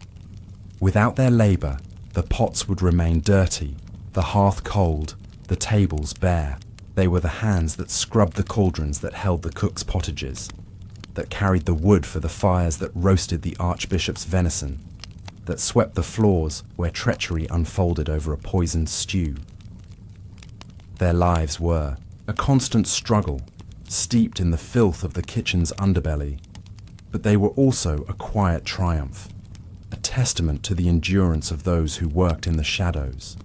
Without their labour, the pots would remain dirty, the hearth cold, the tables bare. They were the hands that scrubbed the cauldrons that held the cook's pottages, that carried the wood for the fires that roasted the Archbishop's venison, that swept the floors where treachery unfolded over a poisoned stew. Their lives were a constant struggle, steeped in the filth of the kitchen's underbelly, but they were also a quiet triumph, a testament to the endurance of those who worked in the shadows.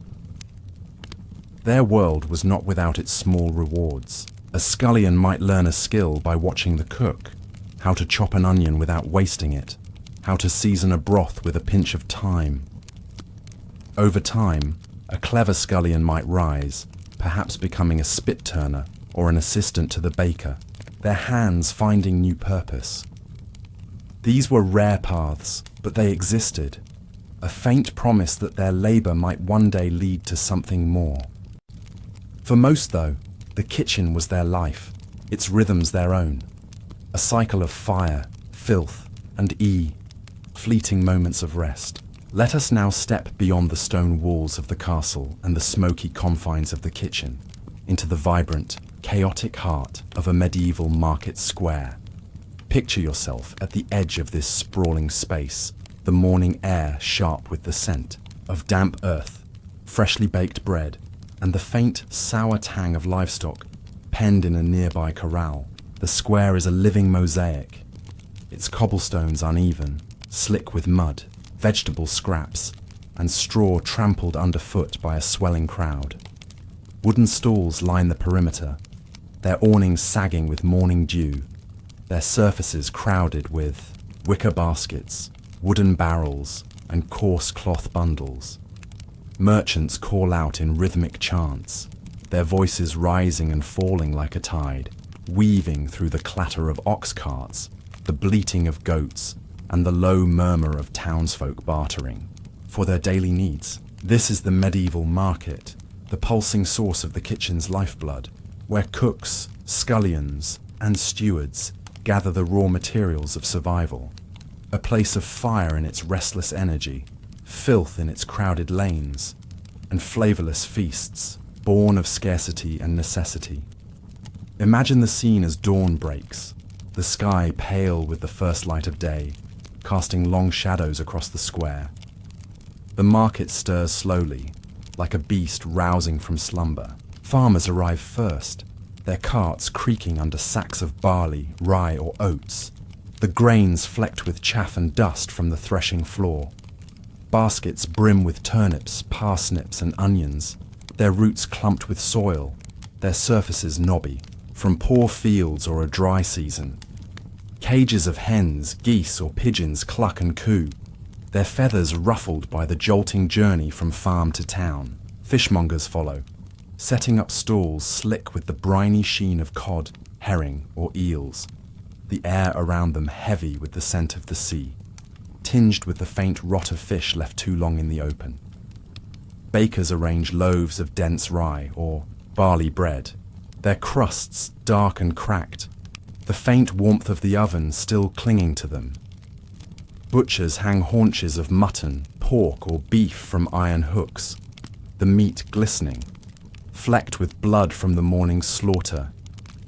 Their world was not without its small rewards. A scullion might learn a skill by watching the cook, how to chop an onion without wasting it, how to season a broth with a pinch of thyme. Over time, a clever scullion might rise, perhaps becoming a spit turner or an assistant to the baker, their hands finding new purpose. These were rare paths, but they existed, a faint promise that their labour might one day lead to something more. For most, though, the kitchen was their life, its rhythms their own, a cycle of fire, filth, and fleeting moments of rest. Let us now step beyond the stone walls of the castle and the smoky confines of the kitchen, into the vibrant, chaotic heart of a medieval market square. Picture yourself at the edge of this sprawling space, the morning air sharp with the scent of damp earth, freshly baked bread, and the faint, sour tang of livestock penned in a nearby corral. The square is a living mosaic, its cobblestones uneven, slick with mud, vegetable scraps, and straw trampled underfoot by a swelling crowd. Wooden stalls line the perimeter, their awnings sagging with morning dew, their surfaces crowded with wicker baskets, wooden barrels, and coarse cloth bundles. Merchants call out in rhythmic chants, their voices rising and falling like a tide, weaving through the clatter of ox carts, the bleating of goats, and the low murmur of townsfolk bartering for their daily needs. This is the medieval market, the pulsing source of the kitchen's lifeblood, where cooks, scullions, and stewards gather the raw materials of survival. A place of fire in its restless energy, filth in its crowded lanes, and flavorless feasts, born of scarcity and necessity. Imagine the scene as dawn breaks, the sky pale with the first light of day, casting long shadows across the square. The market stirs slowly, like a beast rousing from slumber. Farmers arrive first, their carts creaking under sacks of barley, rye, or oats, the grains flecked with chaff and dust from the threshing floor. Baskets brim with turnips, parsnips, and onions, their roots clumped with soil, their surfaces knobby, from poor fields or a dry season. Cages of hens, geese, or pigeons cluck and coo, their feathers ruffled by the jolting journey from farm to town. Fishmongers follow, setting up stalls slick with the briny sheen of cod, herring, or eels, the air around them heavy with the scent of the sea, tinged with the faint rot of fish left too long in the open. Bakers arrange loaves of dense rye or barley bread, their crusts dark and cracked, the faint warmth of the oven still clinging to them. Butchers hang haunches of mutton, pork, or beef from iron hooks, the meat glistening, flecked with blood from the morning's slaughter,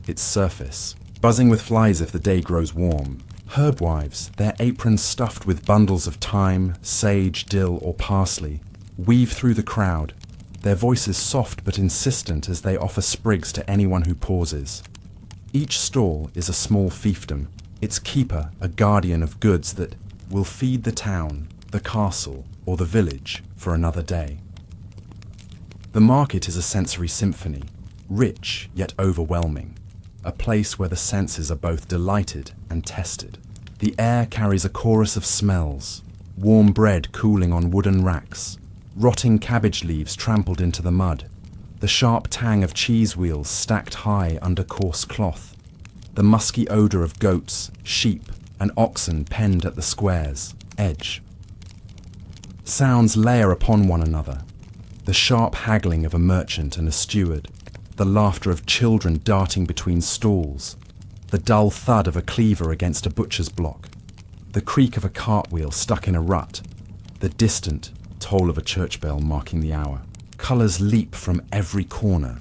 its surface buzzing with flies if the day grows warm. Herbwives, their aprons stuffed with bundles of thyme, sage, dill, or parsley, weave through the crowd, their voices soft but insistent as they offer sprigs to anyone who pauses. Each stall is a small fiefdom, its keeper a guardian of goods that will feed the town, the castle, or the village for another day. The market is a sensory symphony, rich yet overwhelming, a place where the senses are both delighted and tested. The air carries a chorus of smells, warm bread cooling on wooden racks, rotting cabbage leaves trampled into the mud, the sharp tang of cheese wheels stacked high under coarse cloth, the musky odour of goats, sheep, and oxen penned at the square's edge. Sounds layer upon one another, the sharp haggling of a merchant and a steward, the laughter of children darting between stalls, the dull thud of a cleaver against a butcher's block, the creak of a cartwheel stuck in a rut, the distant toll of a church bell marking the hour. Colours leap from every corner,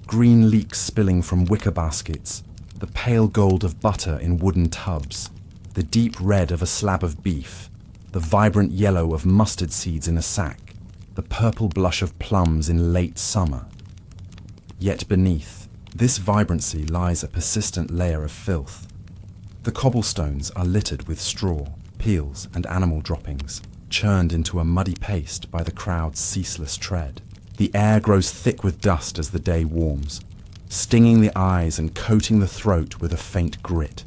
green leeks spilling from wicker baskets, the pale gold of butter in wooden tubs, the deep red of a slab of beef, the vibrant yellow of mustard seeds in a sack, the purple blush of plums in late summer. Yet beneath this vibrancy lies a persistent layer of filth. The cobblestones are littered with straw, peels, and animal droppings, churned into a muddy paste by the crowd's ceaseless tread. The air grows thick with dust as the day warms, stinging the eyes and coating the throat with a faint grit.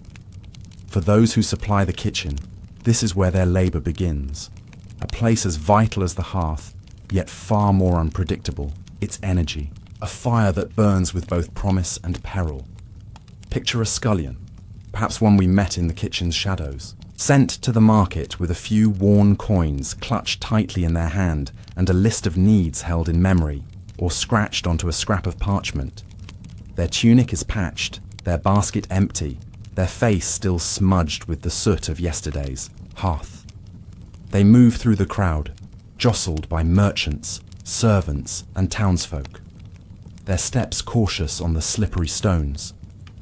For those who supply the kitchen, this is where their labour begins, a place as vital as the hearth, yet far more unpredictable, its energy, a fire that burns with both promise and peril. Picture a scullion, perhaps one we met in the kitchen's shadows, sent to the market with a few worn coins clutched tightly in their hand and a list of needs held in memory or scratched onto a scrap of parchment. Their tunic is patched, their basket empty, their face still smudged with the soot of yesterday's hearth. They move through the crowd, jostled by merchants, servants, and townsfolk. their steps cautious on the slippery stones,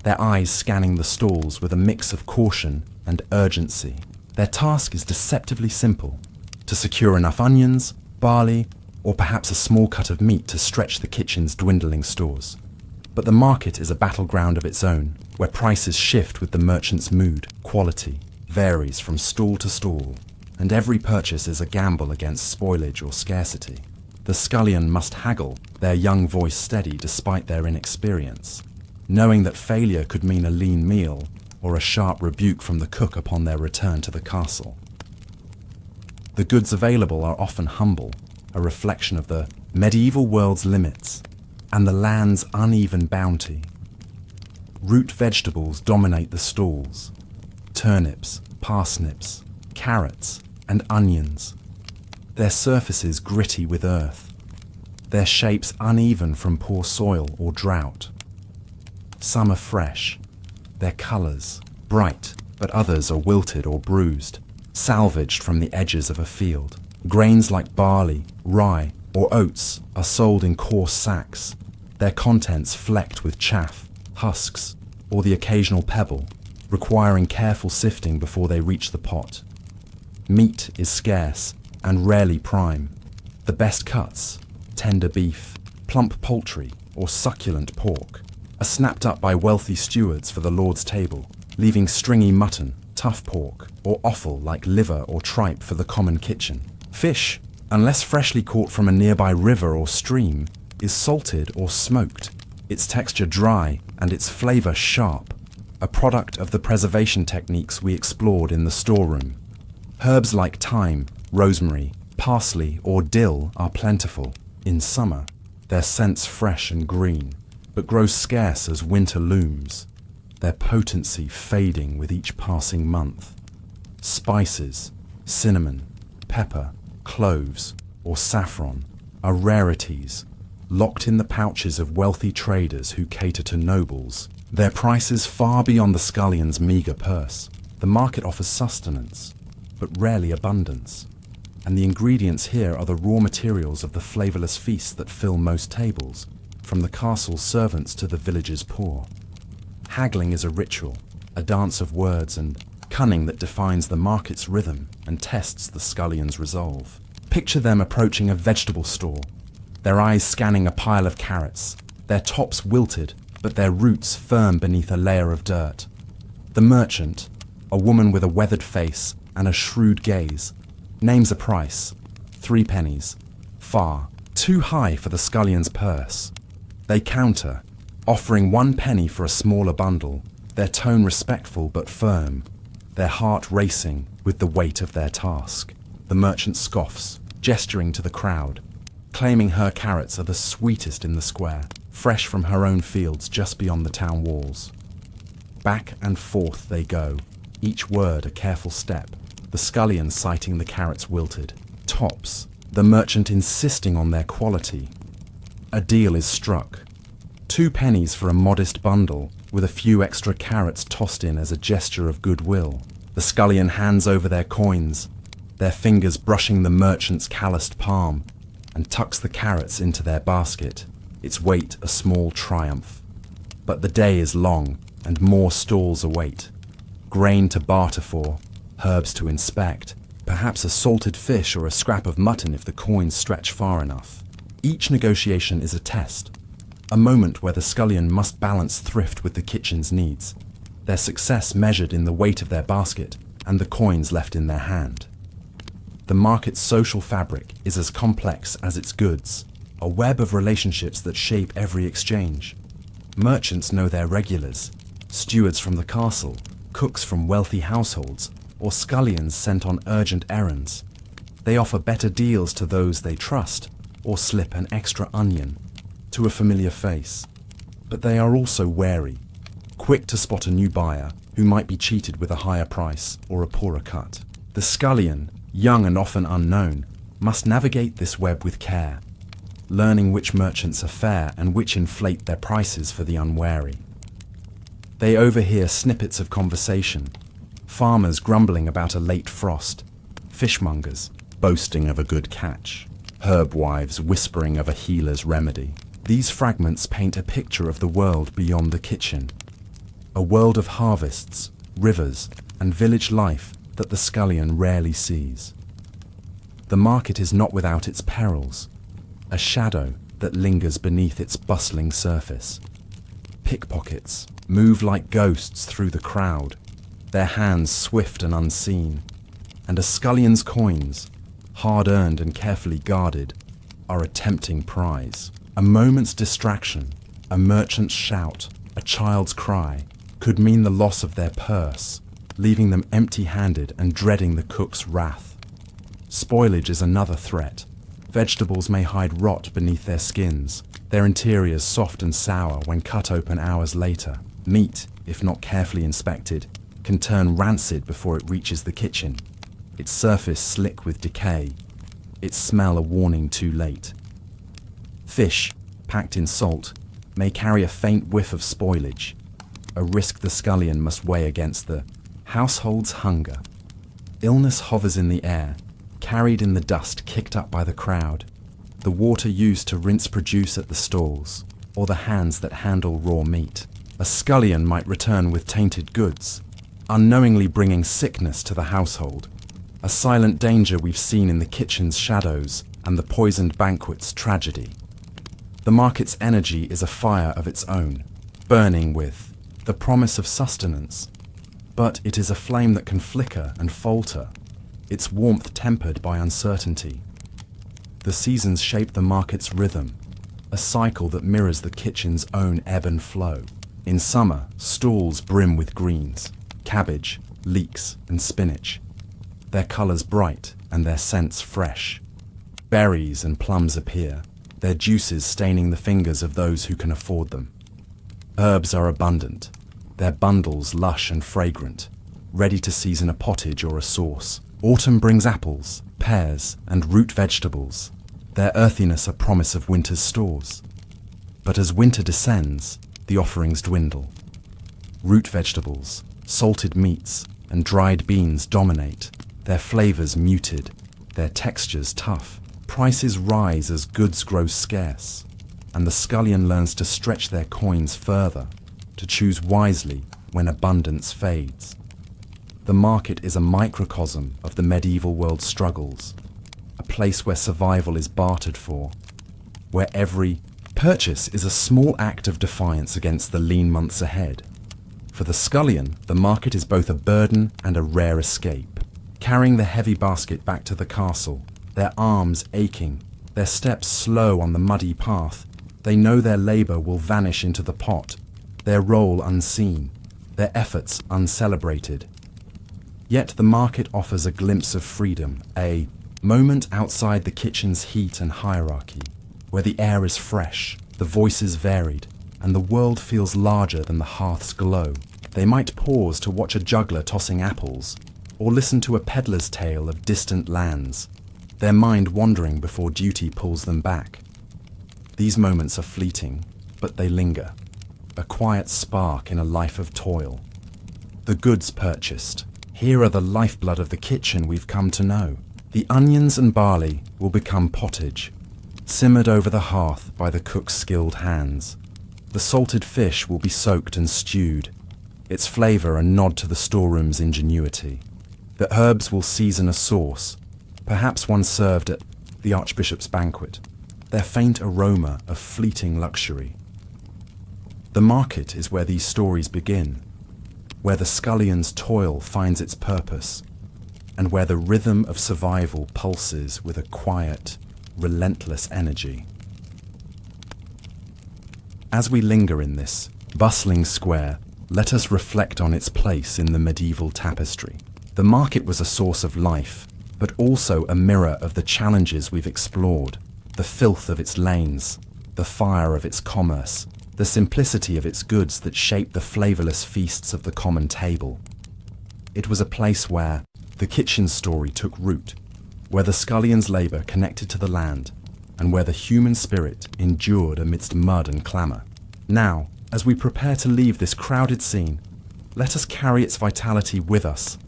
their eyes scanning the stalls with a mix of caution and urgency. Their task is deceptively simple: to secure enough onions, barley, or perhaps a small cut of meat to stretch the kitchen's dwindling stores. But the market is a battleground of its own, where prices shift with the merchant's mood. Quality varies from stall to stall, and every purchase is a gamble against spoilage or scarcity. The scullion must haggle, their young voice steady despite their inexperience, knowing that failure could mean a lean meal or a sharp rebuke from the cook upon their return to the castle. The goods available are often humble, a reflection of the medieval world's limits and the land's uneven bounty. Root vegetables dominate the stalls: turnips, parsnips, carrots, and onions. Their surfaces gritty with earth, their shapes uneven from poor soil or drought. Some are fresh, their colours bright, but others are wilted or bruised, salvaged from the edges of a field. Grains like barley, rye, or oats are sold in coarse sacks, their contents flecked with chaff, husks, or the occasional pebble, requiring careful sifting before they reach the pot. Meat is scarce and rarely prime. The best cuts, tender beef, plump poultry, or succulent pork, are snapped up by wealthy stewards for the Lord's table, leaving stringy mutton, tough pork, or offal like liver or tripe for the common kitchen. Fish, unless freshly caught from a nearby river or stream, is salted or smoked, its texture dry and its flavour sharp, a product of the preservation techniques we explored in the storeroom. Herbs like thyme, rosemary, parsley, or dill are plentiful. In summer, their scents fresh and green, but grow scarce as winter looms, their potency fading with each passing month. Spices, cinnamon, pepper, cloves, or saffron are rarities, locked in the pouches of wealthy traders who cater to nobles, their prices far beyond the scullion's meagre purse. The market offers sustenance, but rarely abundance, and the ingredients here are the raw materials of the flavorless feasts that fill most tables, from the castle's servants to the village's poor. Haggling is a ritual, a dance of words and cunning that defines the market's rhythm and tests the scullion's resolve. Picture them approaching a vegetable store, their eyes scanning a pile of carrots, their tops wilted, but their roots firm beneath a layer of dirt. The merchant, a woman with a weathered face and a shrewd gaze, names a price: 3 pennies, far too high for the scullion's purse. They counter, offering 1 penny for a smaller bundle, their tone respectful but firm, their heart racing with the weight of their task. The merchant scoffs, gesturing to the crowd, claiming her carrots are the sweetest in the square, fresh from her own fields just beyond the town walls. Back and forth they go, each word a careful step, the scullion citing the carrots wilted. Tops, the merchant insisting on their quality. A deal is struck. 2 pennies for a modest bundle, with a few extra carrots tossed in as a gesture of goodwill. The scullion hands over their coins, their fingers brushing the merchant's calloused palm, and tucks the carrots into their basket, its weight a small triumph. But the day is long, and more stalls await. Grain to barter for, herbs to inspect, perhaps a salted fish or a scrap of mutton if the coins stretch far enough. Each negotiation is a test, a moment where the scullion must balance thrift with the kitchen's needs, their success measured in the weight of their basket and the coins left in their hand. The market's social fabric is as complex as its goods, a web of relationships that shape every exchange. Merchants know their regulars, stewards from the castle, cooks from wealthy households, or scullions sent on urgent errands. They offer better deals to those they trust, or slip an extra onion to a familiar face. But they are also wary, quick to spot a new buyer who might be cheated with a higher price or a poorer cut. The scullion, young and often unknown, must navigate this web with care, learning which merchants are fair and which inflate their prices for the unwary. They overhear snippets of conversation, farmers grumbling about a late frost, fishmongers boasting of a good catch, herb wives whispering of a healer's remedy. These fragments paint a picture of the world beyond the kitchen, a world of harvests, rivers, and village life that the scullion rarely sees. The market is not without its perils, a shadow that lingers beneath its bustling surface. Pickpockets move like ghosts through the crowd, their hands swift and unseen, and a scullion's coins, hard-earned and carefully guarded, are a tempting prize. A moment's distraction, a merchant's shout, a child's cry, could mean the loss of their purse, leaving them empty-handed and dreading the cook's wrath. Spoilage is another threat. Vegetables may hide rot beneath their skins, their interiors soft and sour when cut open hours later. Meat, if not carefully inspected, can turn rancid before it reaches the kitchen, its surface slick with decay, its smell a warning too late. Fish, packed in salt, may carry a faint whiff of spoilage, a risk the scullion must weigh against the household's hunger. Illness hovers in the air, carried in the dust kicked up by the crowd, the water used to rinse produce at the stalls, or the hands that handle raw meat. A scullion might return with tainted goods, unknowingly bringing sickness to the household, a silent danger we've seen in the kitchen's shadows and the poisoned banquet's tragedy. The market's energy is a fire of its own, burning with the promise of sustenance, but it is a flame that can flicker and falter, its warmth tempered by uncertainty. The seasons shape the market's rhythm, a cycle that mirrors the kitchen's own ebb and flow. In summer, stalls brim with greens, cabbage, leeks, and spinach, their colours bright and their scents fresh. Berries and plums appear, their juices staining the fingers of those who can afford them. Herbs are abundant, their bundles lush and fragrant, ready to season a pottage or a sauce. Autumn brings apples, pears, and root vegetables, their earthiness a promise of winter's stores. But as winter descends, the offerings dwindle. Root vegetables, salted meats, and dried beans dominate, their flavours muted, their textures tough. Prices rise as goods grow scarce, and the scullion learns to stretch their coins further, to choose wisely when abundance fades. The market is a microcosm of the medieval world's struggles, a place where survival is bartered for, where every purchase is a small act of defiance against the lean months ahead. For the scullion, the market is both a burden and a rare escape. Carrying the heavy basket back to the castle, their arms aching, their steps slow on the muddy path, they know their labour will vanish into the pot, their role unseen, their efforts uncelebrated. Yet the market offers a glimpse of freedom, a moment outside the kitchen's heat and hierarchy, where the air is fresh, the voices varied, and the world feels larger than the hearth's glow. They might pause to watch a juggler tossing apples, or listen to a peddler's tale of distant lands, their mind wandering before duty pulls them back. These moments are fleeting, but they linger, a quiet spark in a life of toil. The goods purchased. Here are the lifeblood of the kitchen we've come to know. The onions and barley will become pottage, simmered over the hearth by the cook's skilled hands. The salted fish will be soaked and stewed, its flavour a nod to the storeroom's ingenuity. The herbs will season a sauce, perhaps one served at the Archbishop's banquet, their faint aroma of fleeting luxury. The market is where these stories begin, where the scullion's toil finds its purpose, and where the rhythm of survival pulses with a quiet, relentless energy. As we linger in this bustling square, let us reflect on its place in the medieval tapestry. The market was a source of life, but also a mirror of the challenges we've explored, the filth of its lanes, the fire of its commerce, the simplicity of its goods that shaped the flavourless feasts of the common table. It was a place where the kitchen story took root, where the scullion's labour connected to the land, and where the human spirit endured amidst mud and clamour. Now, as we prepare to leave this crowded scene, let us carry its vitality with us,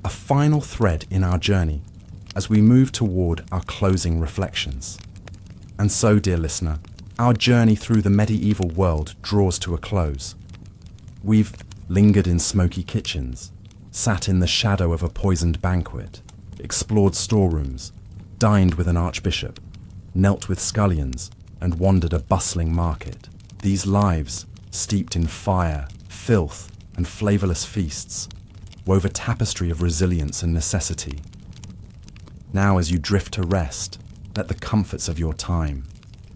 a final thread in our journey, as we move toward our closing reflections. And so, dear listener, our journey through the medieval world draws to a close. We've lingered in smoky kitchens, sat in the shadow of a poisoned banquet, explored storerooms, dined with an archbishop, knelt with scullions, and wandered a bustling market. These lives, steeped in fire, filth, and flavorless feasts, wove a tapestry of resilience and necessity. Now, as you drift to rest, let the comforts of your time,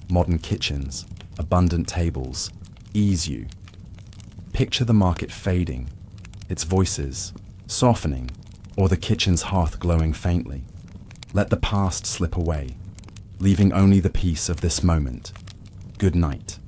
modern kitchens, abundant tables, ease you. Picture the market fading, its voices softening, or the kitchen's hearth glowing faintly. Let the past slip away, leaving only the peace of this moment. Good night.